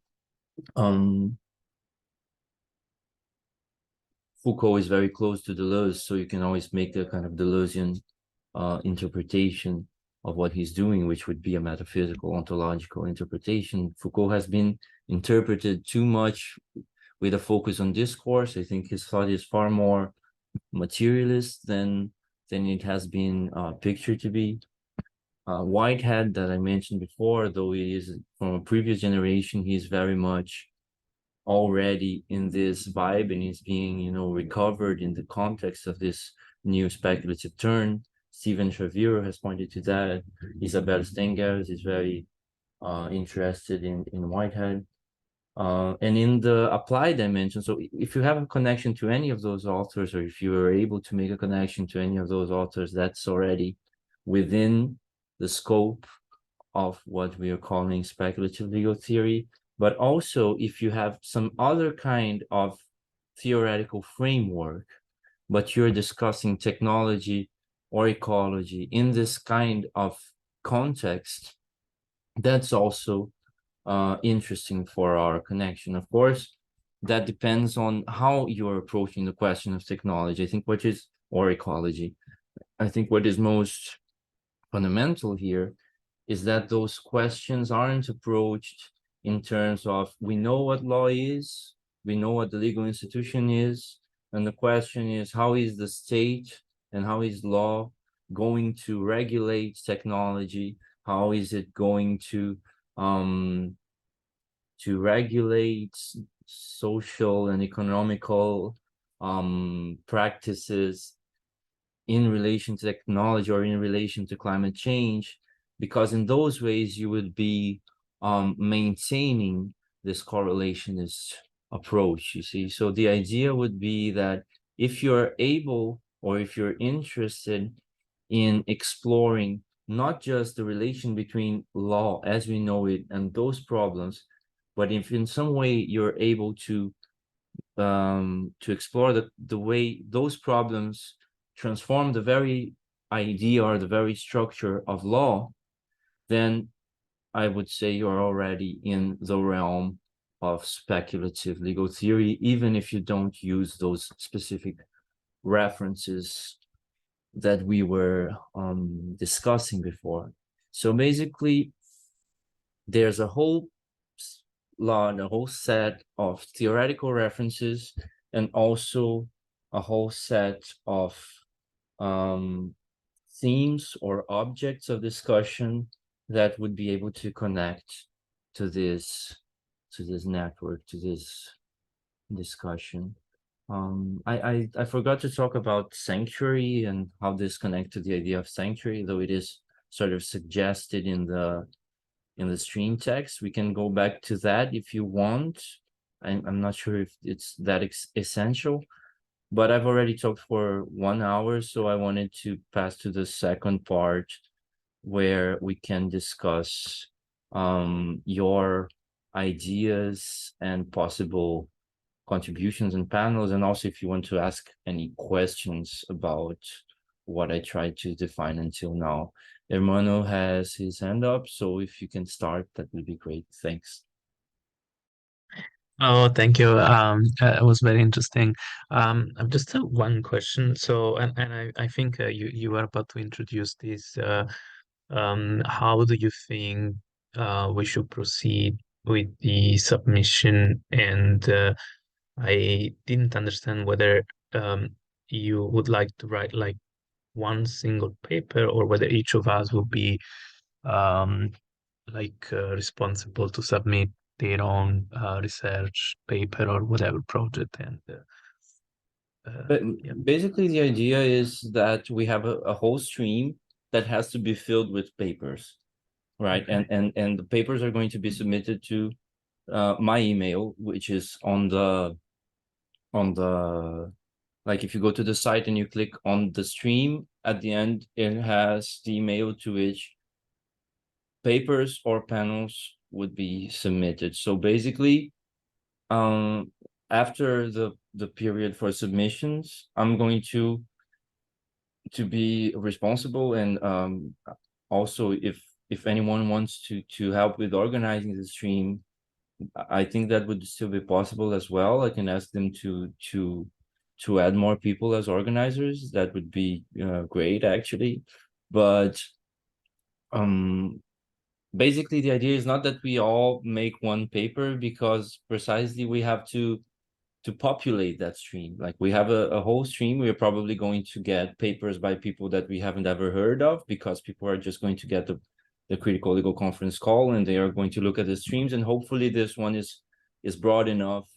Foucault is very close to Deleuze, so you can always make the kind of Deleuzian interpretation of what he's doing, which would be a metaphysical, ontological interpretation. Foucault has been interpreted too much with a focus on discourse. I think his thought is far more materialist than it has been pictured to be. Whitehead, that I mentioned before, though he is from a previous generation, he's very much already in this vibe, and he's being, recovered in the context of this new speculative turn. Stephen Shaviro has pointed to that. Isabel Stengers is very interested in Whitehead. And in the applied dimension, so if you have a connection to any of those authors, or if you are able to make a connection to any of those authors, that's already within the scope of what we are calling speculative legal theory. But also, if you have some other kind of theoretical framework, but you're discussing technology or ecology in this kind of context, that's also interesting for our connection. Of course, that depends on how you're approaching the question of technology. I think what is, or ecology. I think what is most fundamental here is that those questions aren't approached in terms of we know what law is, we know what the legal institution is, and the question is how is the state and how is law going to regulate technology? How is it going um, to regulate social and economical practices in relation to technology or in relation to climate change, because in those ways you would be maintaining this correlationist approach, you see. So the idea would be that if you're able or if you're interested in exploring not just the relation between law as we know it and those problems, but if in some way you're able to explore the way those problems transform the very idea or the very structure of law, then I would say you're already in the realm of speculative legal theory, even if you don't use those specific references that we were discussing before. So basically, there's a whole lot, a whole set of theoretical references, and also a whole set of themes or objects of discussion that would be able to connect to this network, to this discussion. I forgot to talk about sanctuary and how this connects to the idea of sanctuary, though it is sort of suggested in the stream text. We can go back to that if you want. I'm not sure if it's that essential, but I've already talked for 1 hour, so I wanted to pass to the second part where we can discuss your ideas and possible contributions and panels, and also if you want to ask any questions about what I tried to define until now. Hermano has his hand up, so if you can start, that would be great. Thanks. Oh, thank you. It was very interesting. I've just one question. So, and I think you were about to introduce this. How do you think we should proceed with the submission? And I didn't understand whether um, you would like to write like one single paper or whether each of us will be um, responsible to submit their own research paper or whatever project. And But yeah, basically, the idea is that we have a whole stream that has to be filled with papers, right? okay. And the papers are going to be submitted to my email, which is on the like if you go to the site and you click on the stream, at the end it has the email to which papers or panels would be submitted. So basically, um, after the period for submissions, I'm going to be responsible, and also if anyone wants to help with organizing the stream, I think that would still be possible as well. I can ask them to add more people as organizers. That would be great, actually. But um, basically, the idea is not that we all make one paper, because precisely we have to populate that stream. Like we have a whole stream. We're probably going to get papers by people that we haven't ever heard of, because people are just going to get the critical legal conference call and they are going to look at the streams, and hopefully this one is broad enough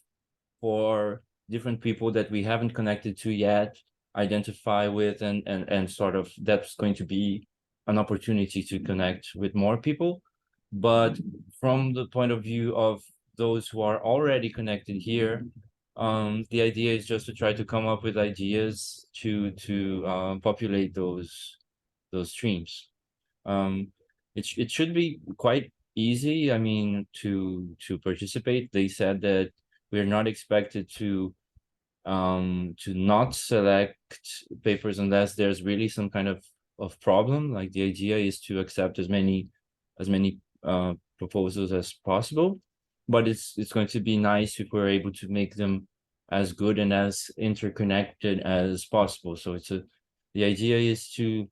for different people that we haven't connected to yet, identify with, and sort of that's going to be an opportunity to connect with more people. But from the point of view of those who are already connected here, the idea is just to try to come up with ideas to populate those streams. Um, it should be quite easy. I mean, to participate. They said that we're not expected to not select papers unless there's really some kind of problem. Like the idea is to accept as many proposals as possible, but it's going to be nice if we're able to make them as good and as interconnected as possible. So the idea is to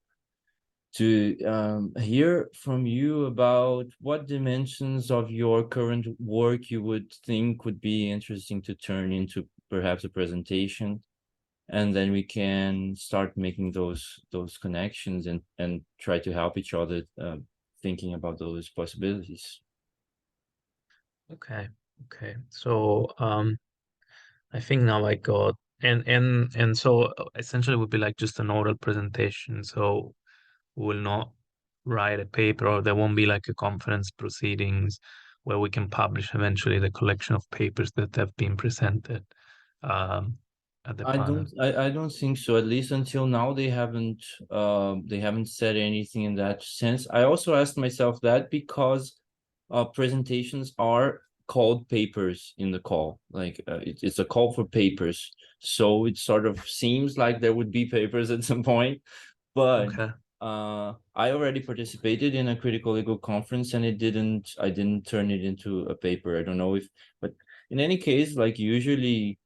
hear from you about what dimensions of your current work you would think would be interesting to turn into perhaps a presentation, and then we can start making those connections and try to help each other thinking about those possibilities. Okay. Okay. So I think now I got and so essentially it would be like just an oral presentation. So we will not write a paper, or there won't be like a conference proceedings where we can publish eventually the collection of papers that have been presented um, at the I panel. don't I don't think so. At least until now they haven't said anything in that sense. I also asked myself that because presentations are called papers in the call. Like it's a call for papers. So it sort of seems like there would be papers at some point, but Okay. I already participated in a critical legal conference and I didn't turn it into a paper. I don't know if, but in any case, like usually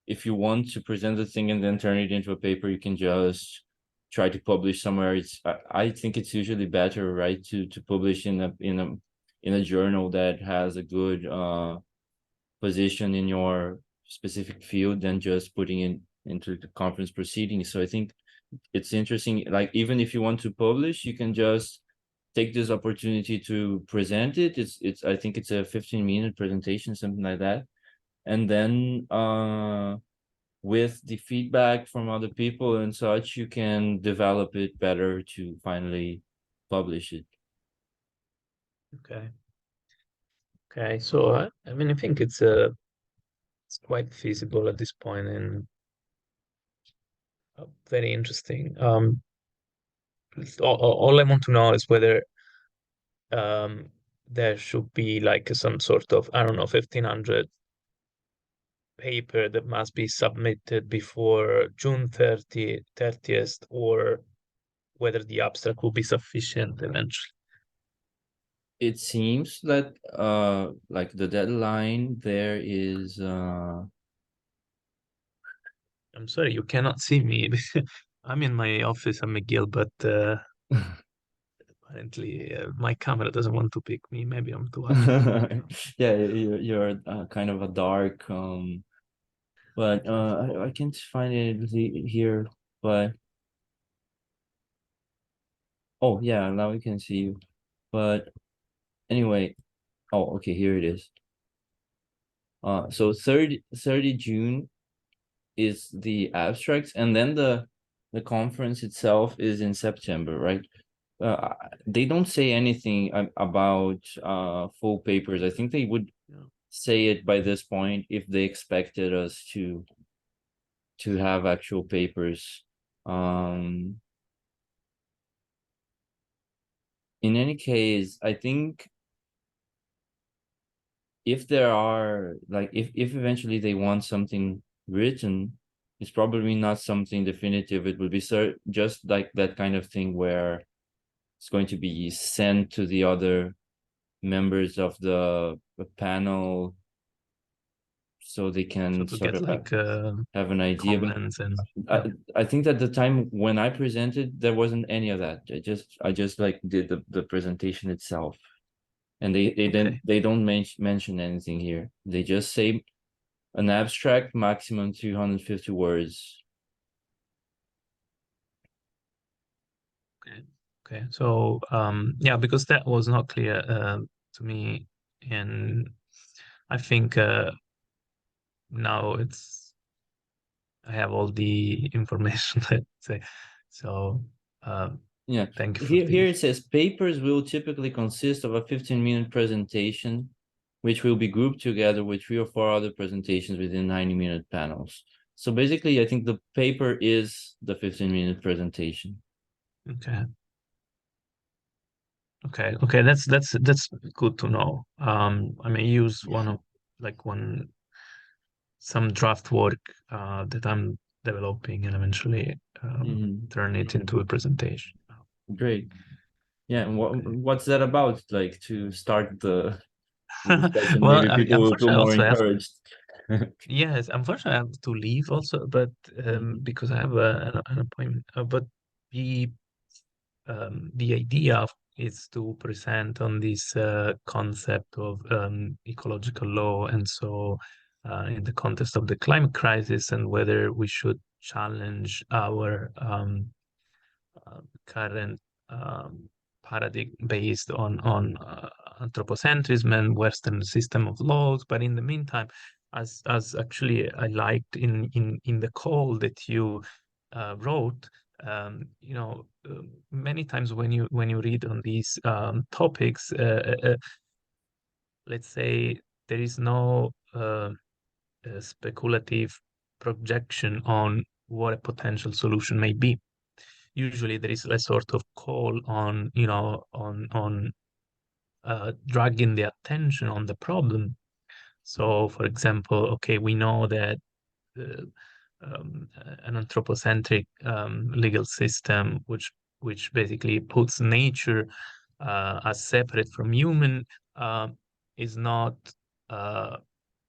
if you want to present the thing and then turn it into a paper, you can just try to publish somewhere. I think it's usually better, right, to publish in a journal that has a good position in your specific field than just putting it into the conference proceedings. So I think it's interesting. Like even if you want to publish, you can just take this opportunity to present it. It's I think it's a 15-minute presentation, something like that. And then with the feedback from other people and such, you can develop it better to finally publish it. Okay. Okay. So I mean, I think it's quite feasible at this point and very interesting. All I want to know is whether um, there should be like some sort of, I don't know, 1500 paper that must be submitted before June 30th, or whether the abstract will be sufficient eventually. It seems that like the deadline there is I'm sorry, you cannot see me. I'm in my office at McGill, but apparently my camera doesn't want to pick me. Maybe I'm too high. yeah, you're kind of a dark but I can't find it here, but oh yeah, now we can see you. But anyway, oh okay, here it is. So 30 June is the abstracts, and then the conference itself is in September, right? They don't say anything about full papers. I think they would Yeah. say it by this point if they expected us to have actual papers. Um, in any case, I think if there are like if eventually they want something written, it's probably not something definitive. It will be just like that kind of thing where it's going to be sent to the other members of the panel so they So can to sort get of like have an idea. But comments and yeah. I think that the time when I presented, there wasn't any of that. I just like did the presentation itself, and Okay. they don't mention anything here. They just say an abstract, maximum 250 words. Okay. Okay. So yeah, because that was not clear to me, and I think now I have all the information, let's say. So Yeah, thank you for here the it says papers will typically consist of a 15-minute presentation, which will be grouped together with 3 or 4 other presentations within 90-minute panels. So basically, I think the paper is the 15-minute presentation. okay. Okay, okay, that's good to know. I may use one of like one. some draft work that I'm developing and eventually Hmm. turn it into a presentation. Great. Yeah, and what's that about? Like to start the discussion, Well, maybe people will feel unfortunately, I more also have encouraged. yes, unfortunately, I have to leave also, but Hmm. because I have an appointment. But the the idea is to present on this concept of ecological law, and so in the context of the climate crisis, and whether we should challenge our current um, paradigm based on anthropocentrism and Western system of laws. But in the meantime, as actually I liked in the call that you wrote, many times when you read on these topics, let's say there is no speculative projection on what a potential solution may be. Usually there is a sort of call on, dragging the attention on the problem. So, for example, okay, we know that uh, an anthropocentric legal system, which basically puts nature as separate from human, uh, is not uh,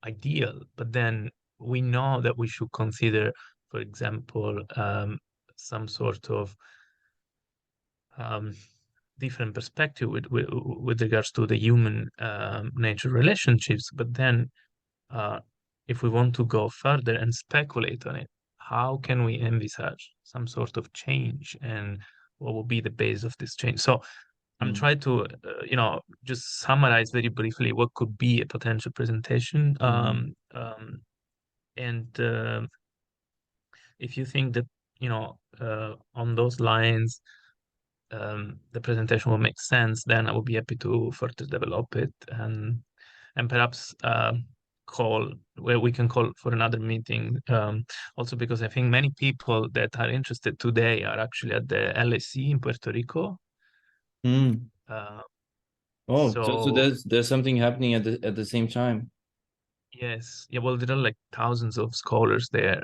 ideal. But then we know that we should consider, for example, some sort of um, different perspective with regards to the human nature relationships. But then, uh, if we want to go further and speculate on it, how can we envisage some sort of change, and what will be the base of this change? So I'm Mm-hmm. trying to, just summarize very briefly what could be a potential presentation. And if you think that, on those lines, the presentation will make sense, then I will be happy to further develop it, and perhaps call where we can call for another meeting. Also because I think many people that are interested today are actually at the LSE in Puerto Rico. Mm. Uh, Oh, so so there's something happening at the same time. yes, yeah, well, there are like thousands of scholars there.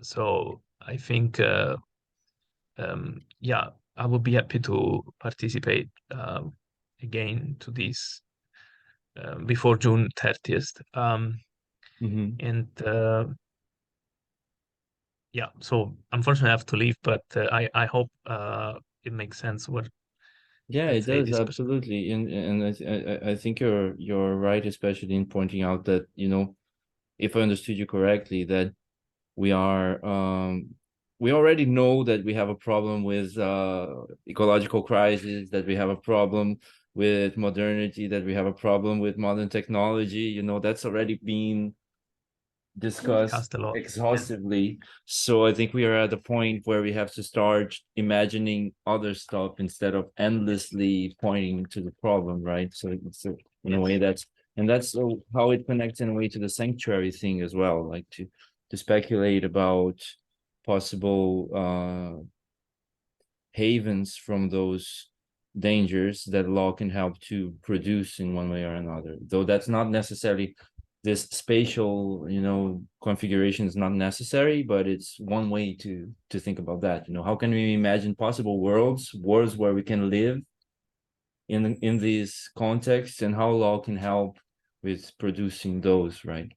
So I think yeah, I would be happy to participate again to this before June 30th. Hmm. And yeah, so unfortunately I have to leave, but I hope it makes sense what, Yeah, it let's say, does this perspective. absolutely, and I think you're right, especially in pointing out that, if I understood you correctly, that we are we already know that we have a problem with ecological crisis, that we have a problem with modernity, that we have a problem with modern technology. That's already been discussed Cast a lot. Yeah. exhaustively. So I think we are at the point where we have to start imagining other stuff instead of endlessly pointing to the problem, right? So in a way Yes. that's how it connects in a way to the sanctuary thing as well, like to speculate about possible havens from those dangers that law can help to produce in one way or another. Though that's not necessarily this spatial, configuration is not necessary, but it's one way to think about that. How can we imagine possible worlds where we can live in these contexts, and how law can help with producing those, right?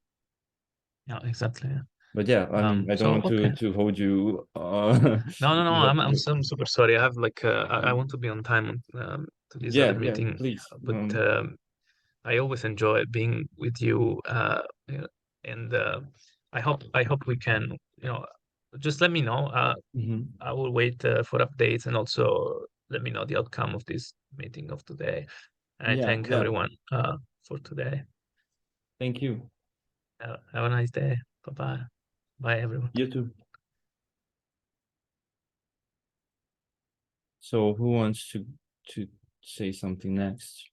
Yeah, exactly. Yeah. But yeah, I mean, I don't So want okay. to hold you No, no, no. but I'm super sorry. I have like I want to be on time to this yeah, other yeah, meeting, please. but I always enjoy being with you, and I hope we can, just let me know. Mhm. I will wait for updates, and also let me know the outcome of this meeting of today. And I Yeah, thank yeah. everyone for today. Thank you. Have a nice day. Bye bye. Bye everyone. You too. So who wants to say something next?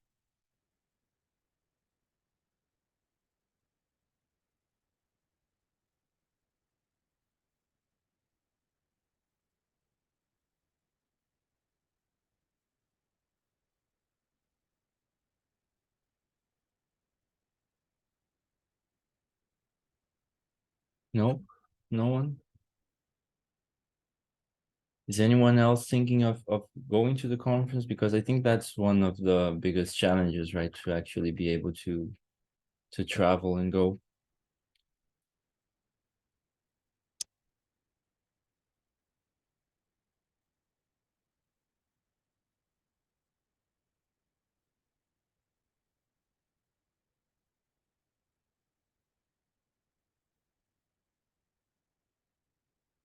No, no one. Is anyone else thinking of going to the conference? Because I think that's one of the biggest challenges, right? To actually be able to travel and go.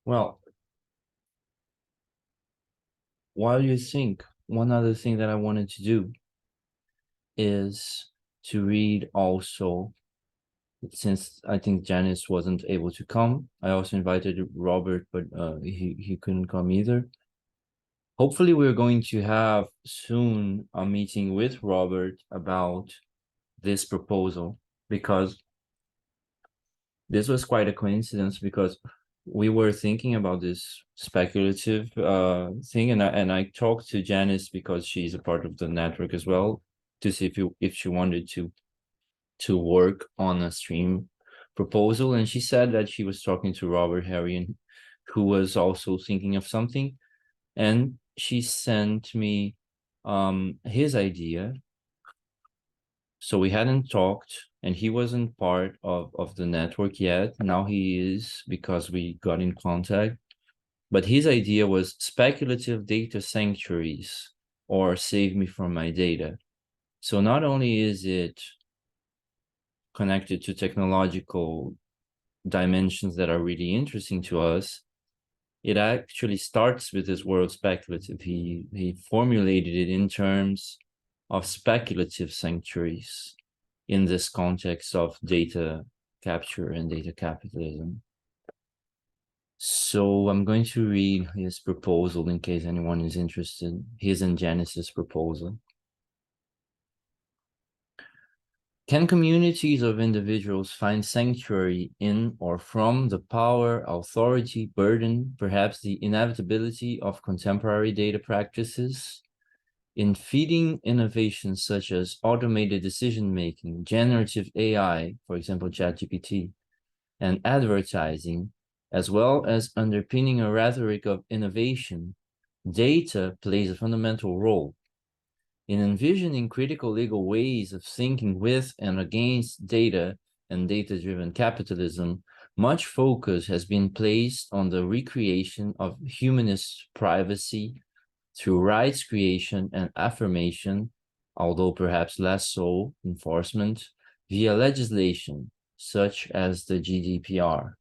Well, while you think, one other thing that I wanted to do is to read also, since I think Janice wasn't able to come. I also invited Robert, but he couldn't come either. Hopefully, we're going to have soon a meeting with Robert about this proposal, because this was quite a coincidence, because we were thinking about this speculative thing, and I talked to Janice because she's a part of the network as well, to see if she wanted to work on a stream proposal, and she said that she was talking to Robert Harrion, who was also thinking of something, and she sent me his idea. So we hadn't talked, and he wasn't part of the network yet. Now he is, because we got in contact. But his idea was speculative data sanctuaries, or save me from my data. So not only is it connected to technological dimensions that are really interesting to us, it actually starts with this word speculative. He formulated it in terms of speculative sanctuaries in this context of data capture and data capitalism. So I'm going to read his proposal in case anyone is interested. His and Janice's proposal. Can communities of individuals find sanctuary in or from the power, authority, burden, perhaps the inevitability of contemporary data practices? In feeding innovations such as automated decision-making, generative AI, for example, ChatGPT, and advertising, as well as underpinning a rhetoric of innovation, data plays a fundamental role. In envisioning critical legal ways of thinking with and against data and data-driven capitalism, much focus has been placed on the recreation of humanist privacy through rights creation and affirmation, although perhaps less so enforcement, via legislation such as the GDPR.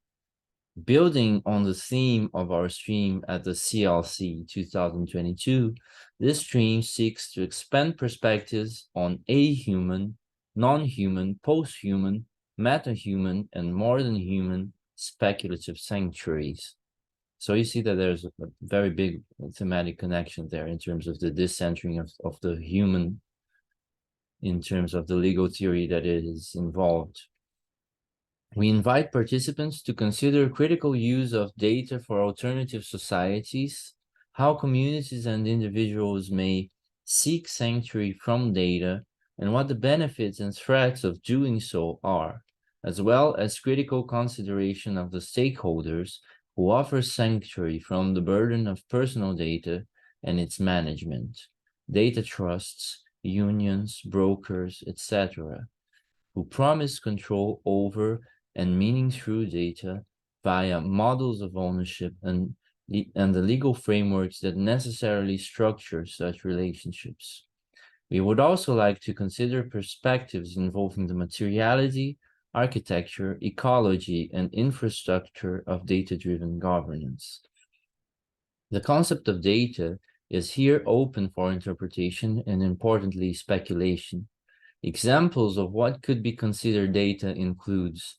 Building on the theme of our stream at the CLC 2022, this stream seeks to expand perspectives on a-human, non-human, post-human, meta-human, and more than human speculative sanctuaries. So you see that there's a very big thematic connection there in terms of the decentering of the human, in terms of the legal theory that is involved. We invite participants to consider critical use of data for alternative societies, how communities and individuals may seek sanctuary from data, and what the benefits and threats of doing so are, as well as critical consideration of the stakeholders who offer sanctuary from the burden of personal data and its management, data trusts, unions, brokers, etc., who promise control over and meaning through data via models of ownership and the legal frameworks that necessarily structure such relationships. We would also like to consider perspectives involving the materiality, architecture, ecology, and infrastructure of data-driven governance. The concept of data is here open for interpretation and, importantly, speculation. Examples of what could be considered data includes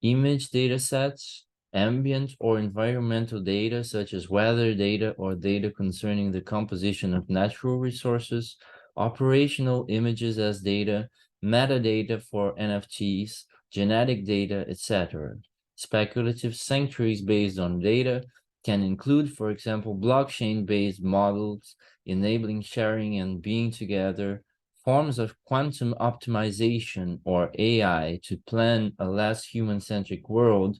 image data sets, ambient or environmental data such as weather data or data concerning the composition of natural resources, operational images as data, metadata for NFTs, genetic data, etc. Speculative sanctuaries based on data can include, for example, blockchain-based models enabling sharing and being together, forms of quantum optimization or AI to plan a less human-centric world,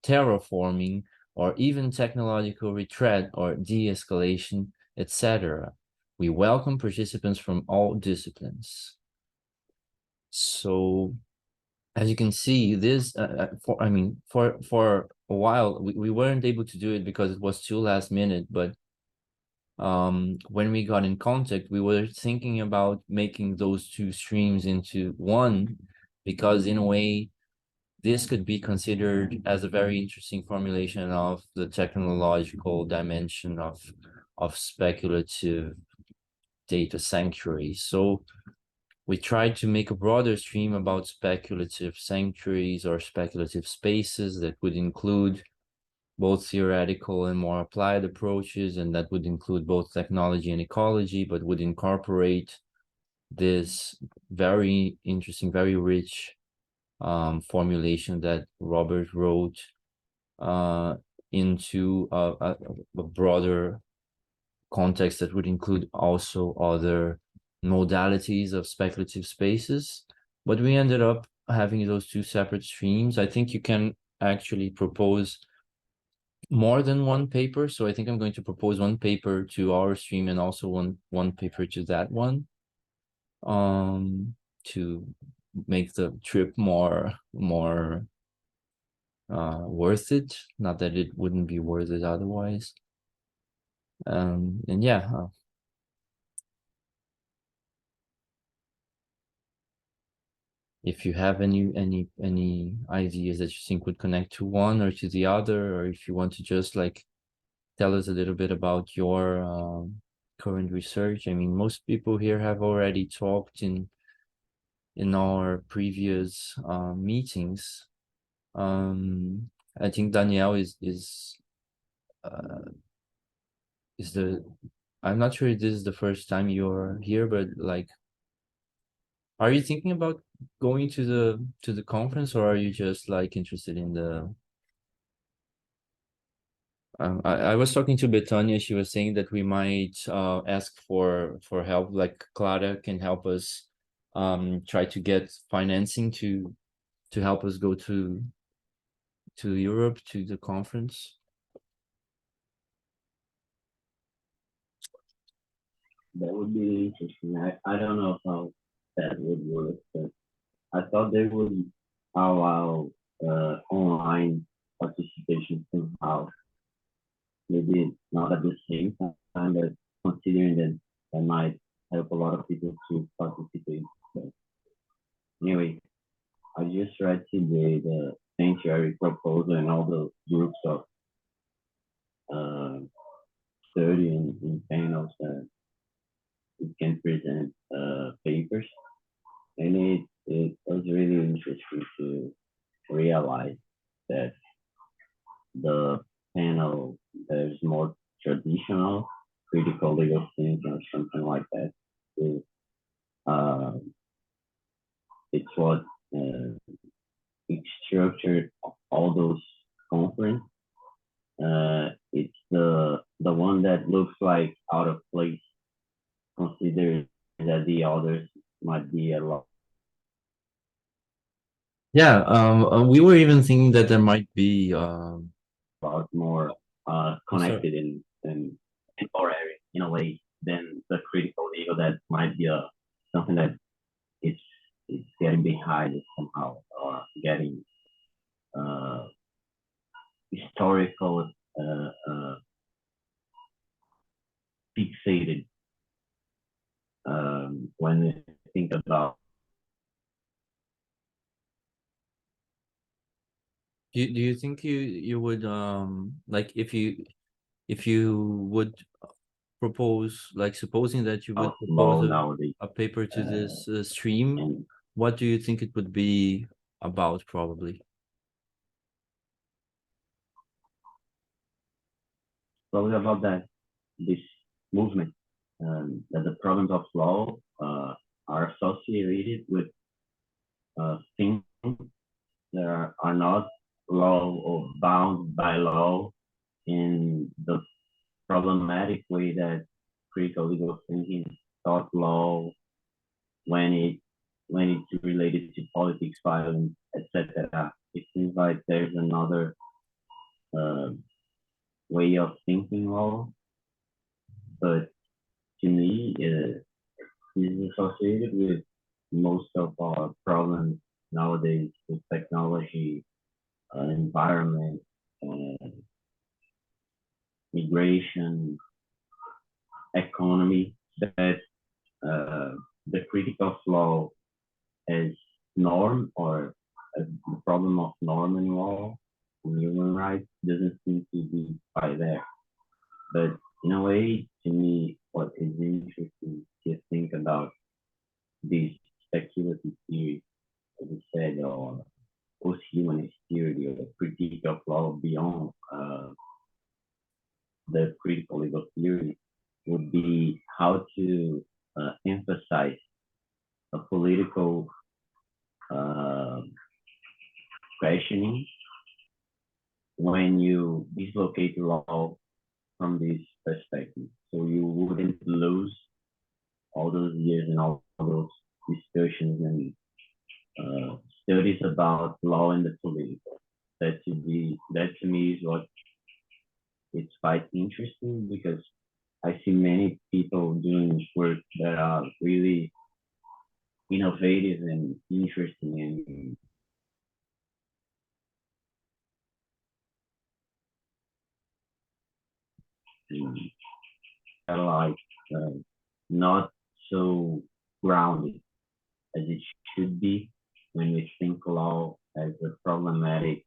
terraforming, or even technological retreat or de-escalation, etc. We welcome participants from all disciplines. So, as you can see, this for a while we weren't able to do it because it was too last minute. But when we got in contact, we were thinking about making those two streams into one, because in a way this could be considered as a very interesting formulation of the technological dimension of speculative data sanctuary. So we tried to make a broader stream about speculative sanctuaries or speculative spaces that would include both theoretical and more applied approaches, and that would include both technology and ecology, but would incorporate this very interesting, very rich formulation that Robert wrote into a broader context that would include also other modalities of speculative spaces. But we ended up having those two separate streams. I think you can actually propose more than one paper. So I think I'm going to propose one paper to our stream and also one paper to that one, to make the trip more worth it. Not that it wouldn't be worth it otherwise. And yeah, if you have any ideas that you think would connect to one or to the other, or if you want to just like tell us a little bit about your current research. I mean, most people here have already talked in our previous meetings. I think Danielle is the, I'm not sure if this is the first time you're here, but like, are you thinking about going to the conference, or are you just like interested in the I was talking to Betania. She was saying that we might ask for help, like Clara can help us try to get financing to help us go to Europe to the conference. That would be interesting. I don't know how that would work, but I thought they would allow online participation somehow. Maybe not at the same time, but considering that that might help a lot of people to participate. But anyway, I just read today the sanctuary proposal and all the groups of uh, study and panels that it can present papers. And it was really interesting to realize that the panel there's more traditional critical legal thinking or something like that. Is, uh, it's what it structured all those conference. It's the one that looks like out of place, considering that the others might be a lot. Yeah, we were even thinking that there might be Lot more connected and temporary in a way than the critical legal that might be something that it's it's getting behind it somehow or getting uh, historical fixated when we think about. Do you think you would like if you would propose, like supposing that you would propose Nowadays. a paper to this stream, And what do you think it would be about probably? probably about that, this movement, that the problems of law are associated with things that are not law or bound by law in the problematic way that critical legal thinking taught law when it's related to politics, violence, etc. It seems like there's another uh, way of thinking law, but to me, is associated with most of our problems nowadays with technology, environment, uh, migration, economy, that uh, the critic of law as norm or as the problem of norm in law and human rights doesn't seem to be quite there. But in a way, to me, what is interesting to think about this speculative theory, as I said, or post-humanist theory or critique of law beyond the critical legal theory would be how to emphasize a political uh, questioning when you dislocate law from this perspective. So you wouldn't lose all those years and all those discussions and studies about law and the political. That to me is what it's quite interesting because I see many people doing work that are really innovative and interesting and like uh, not so grounded as it should be when we think law as a problematic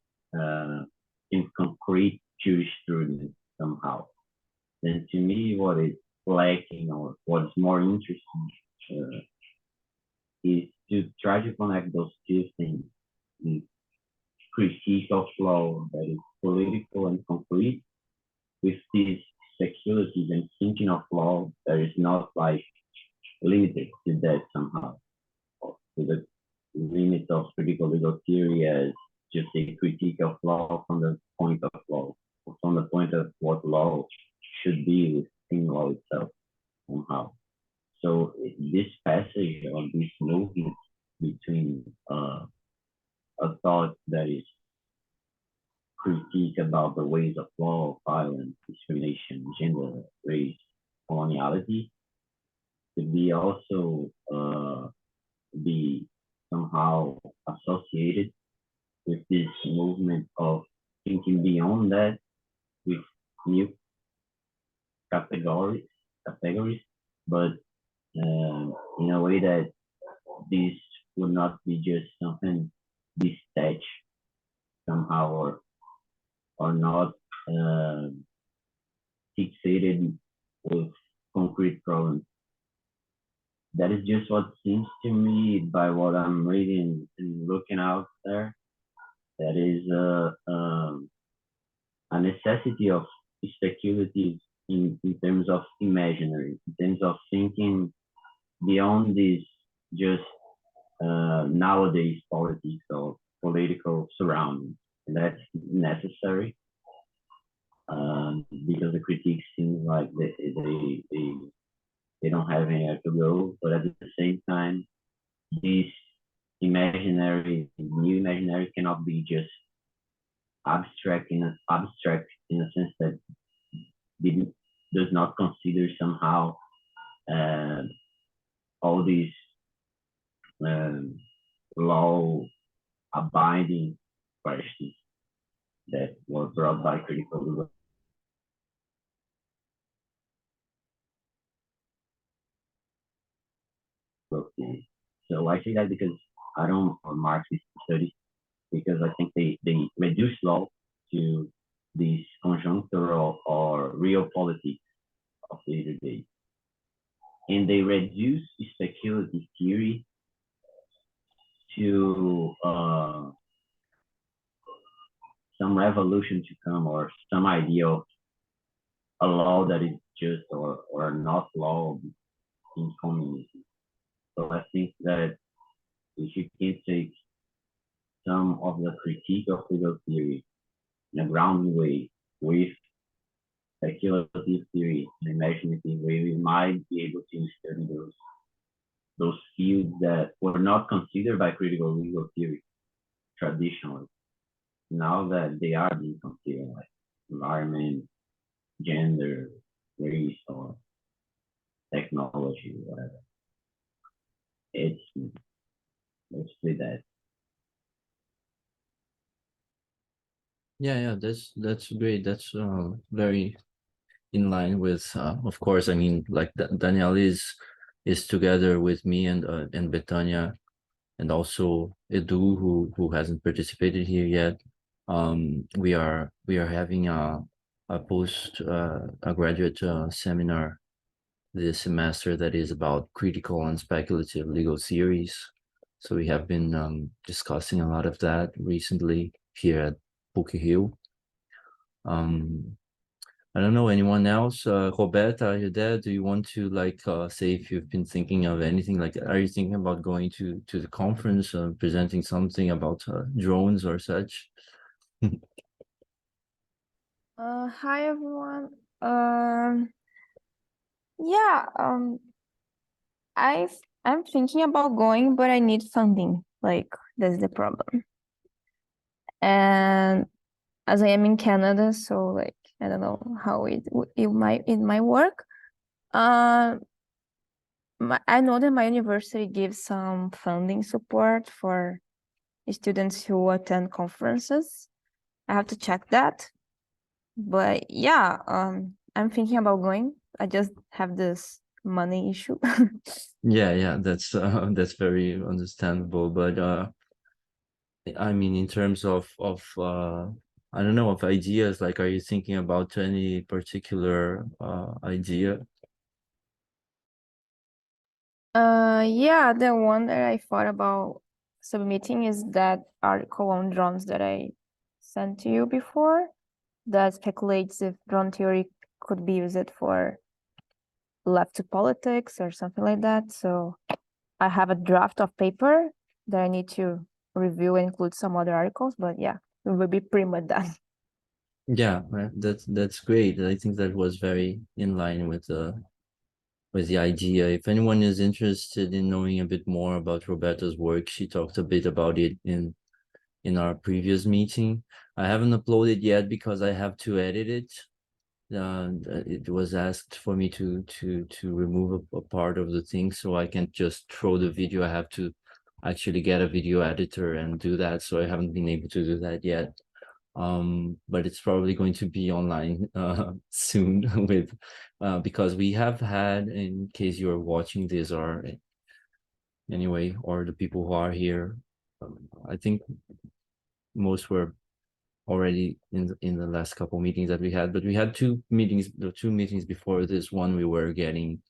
in concrete jurisprudence somehow. Then to me, what is lacking or what's more interesting uh, is to try to connect those two things. The critique of law that is political and concrete with this speculative and thinking of law that is not like limited to that somehow, or to the limit of critical legal theory as just a critique of law from the point of law, or from the point of what law should be within law itself somehow. So this passage or this movement between a thought that is critique about the ways of law, violence, discrimination, gender, race, coloniality, to be also be somehow associated with this movement of thinking beyond that with new categories, categories, but in a way that this would not be just something detached somehow or not uh, fixated with concrete problems. That is just what seems to me by what I'm reading and looking out there. That is a necessity of speculative in terms of imaginary, in terms of thinking beyond this just nowadays politics or political surroundings. And that's necessary because the critiques seem like they don't have anywhere to go, but at the same time, this new imaginary cannot be just abstract in a sense that didn't does not consider somehow uh, all these um, law abiding questions that were brought by critical legal theory. So I say that because I don't Marxist studies because I think they reduce law to this conjunctural or real politics of later days. And they reduce speculative theory to some revolution to come or some idea of a law that is just or not law in communism. So I think that if you can take some of the critique of legal theory in a grounded way with speculative theory and imaginative way, we might be able to study those fields that were not considered by critical legal theory traditionally. Now that they are being considered, like environment, gender, race, or technology, whatever. It's basically that. Yeah, that's great. That's very in line with, of course. I mean, like Danielle is together with me and Betania, and also Edu, who hasn't participated here yet. We are having a graduate seminar this semester that is about critical and speculative legal theories. So we have been discussing a lot of that recently here at PUC Rio. I don't know anyone else. Roberta, are you there? Do you want to say if you've been thinking of anything? Like, are you thinking about going to the conference, presenting something about drones or such? Hi everyone. Yeah, I'm thinking about going, but I need funding. Like, that's the problem. And as I am in Canada, so like I don't know how it might work. I know that my university gives some funding support for students who attend conferences. I have to check that. But yeah, I'm thinking about going. I just have this money issue. Yeah, that's very understandable. But I mean, in terms of I don't know, of ideas, like, are you thinking about any particular idea? Yeah, the one that I thought about submitting is that article on drones that I sent to you before that speculates if drone theory could be used for left to politics or something like that. So I have a draft of paper that I need to review and include some other articles, but yeah, it will be pretty much done. Yeah, that's great. I think that was very in line with the idea. If anyone is interested in knowing a bit more about Roberta's work, she talked a bit about it in our previous meeting. I haven't uploaded yet because I have to edit it. It was asked for me to remove a part of the thing, so I can't just throw the video. I have to actually get a video editor and do that. So I haven't been able to do that yet. But it's probably going to be online soon with because we have had, in case you're watching this or anyway, or the people who are here, I think most were already in the last couple meetings that we had, but we had two meetings before this one. We were getting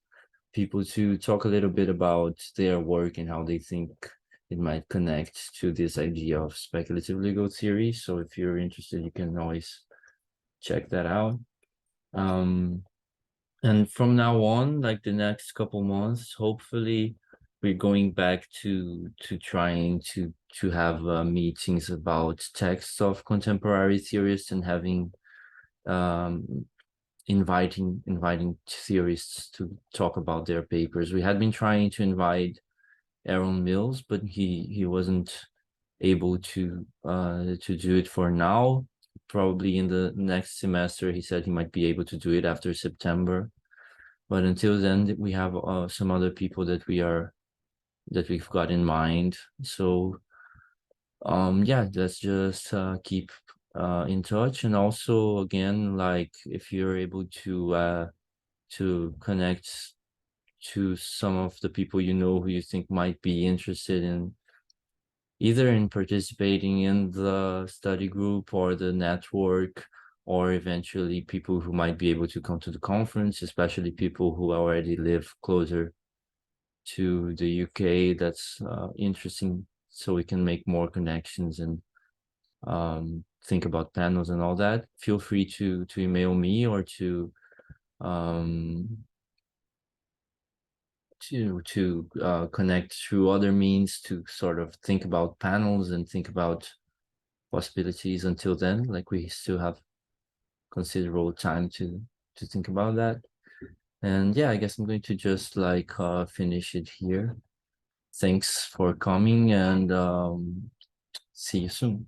people to talk a little bit about their work and how they think it might connect to this idea of speculative legal theory. So if you're interested, you can always check that out. And from now on, like the next couple months, hopefully we're going back to trying to have meetings about texts of contemporary theorists and having inviting theorists to talk about their papers. We had been trying to invite Aaron Mills, but he wasn't able to do it for now. Probably in the next semester, he said he might be able to do it after September. But until then, we have some other people that we've got in mind. So yeah, let's just keep in touch. And also, again, like, if you're able to connect to some of the people you know who you think might be interested in either in participating in the study group or the network, or eventually people who might be able to come to the conference, especially people who already live closer to the UK. That's interesting, so we can make more connections and think about panels and all that. Feel free to email me or um, to connect through other means to sort of think about panels and think about possibilities. Until then, like, we still have considerable time to think about that. And yeah, I guess I'm going to just finish it here. Thanks for coming, and see you soon.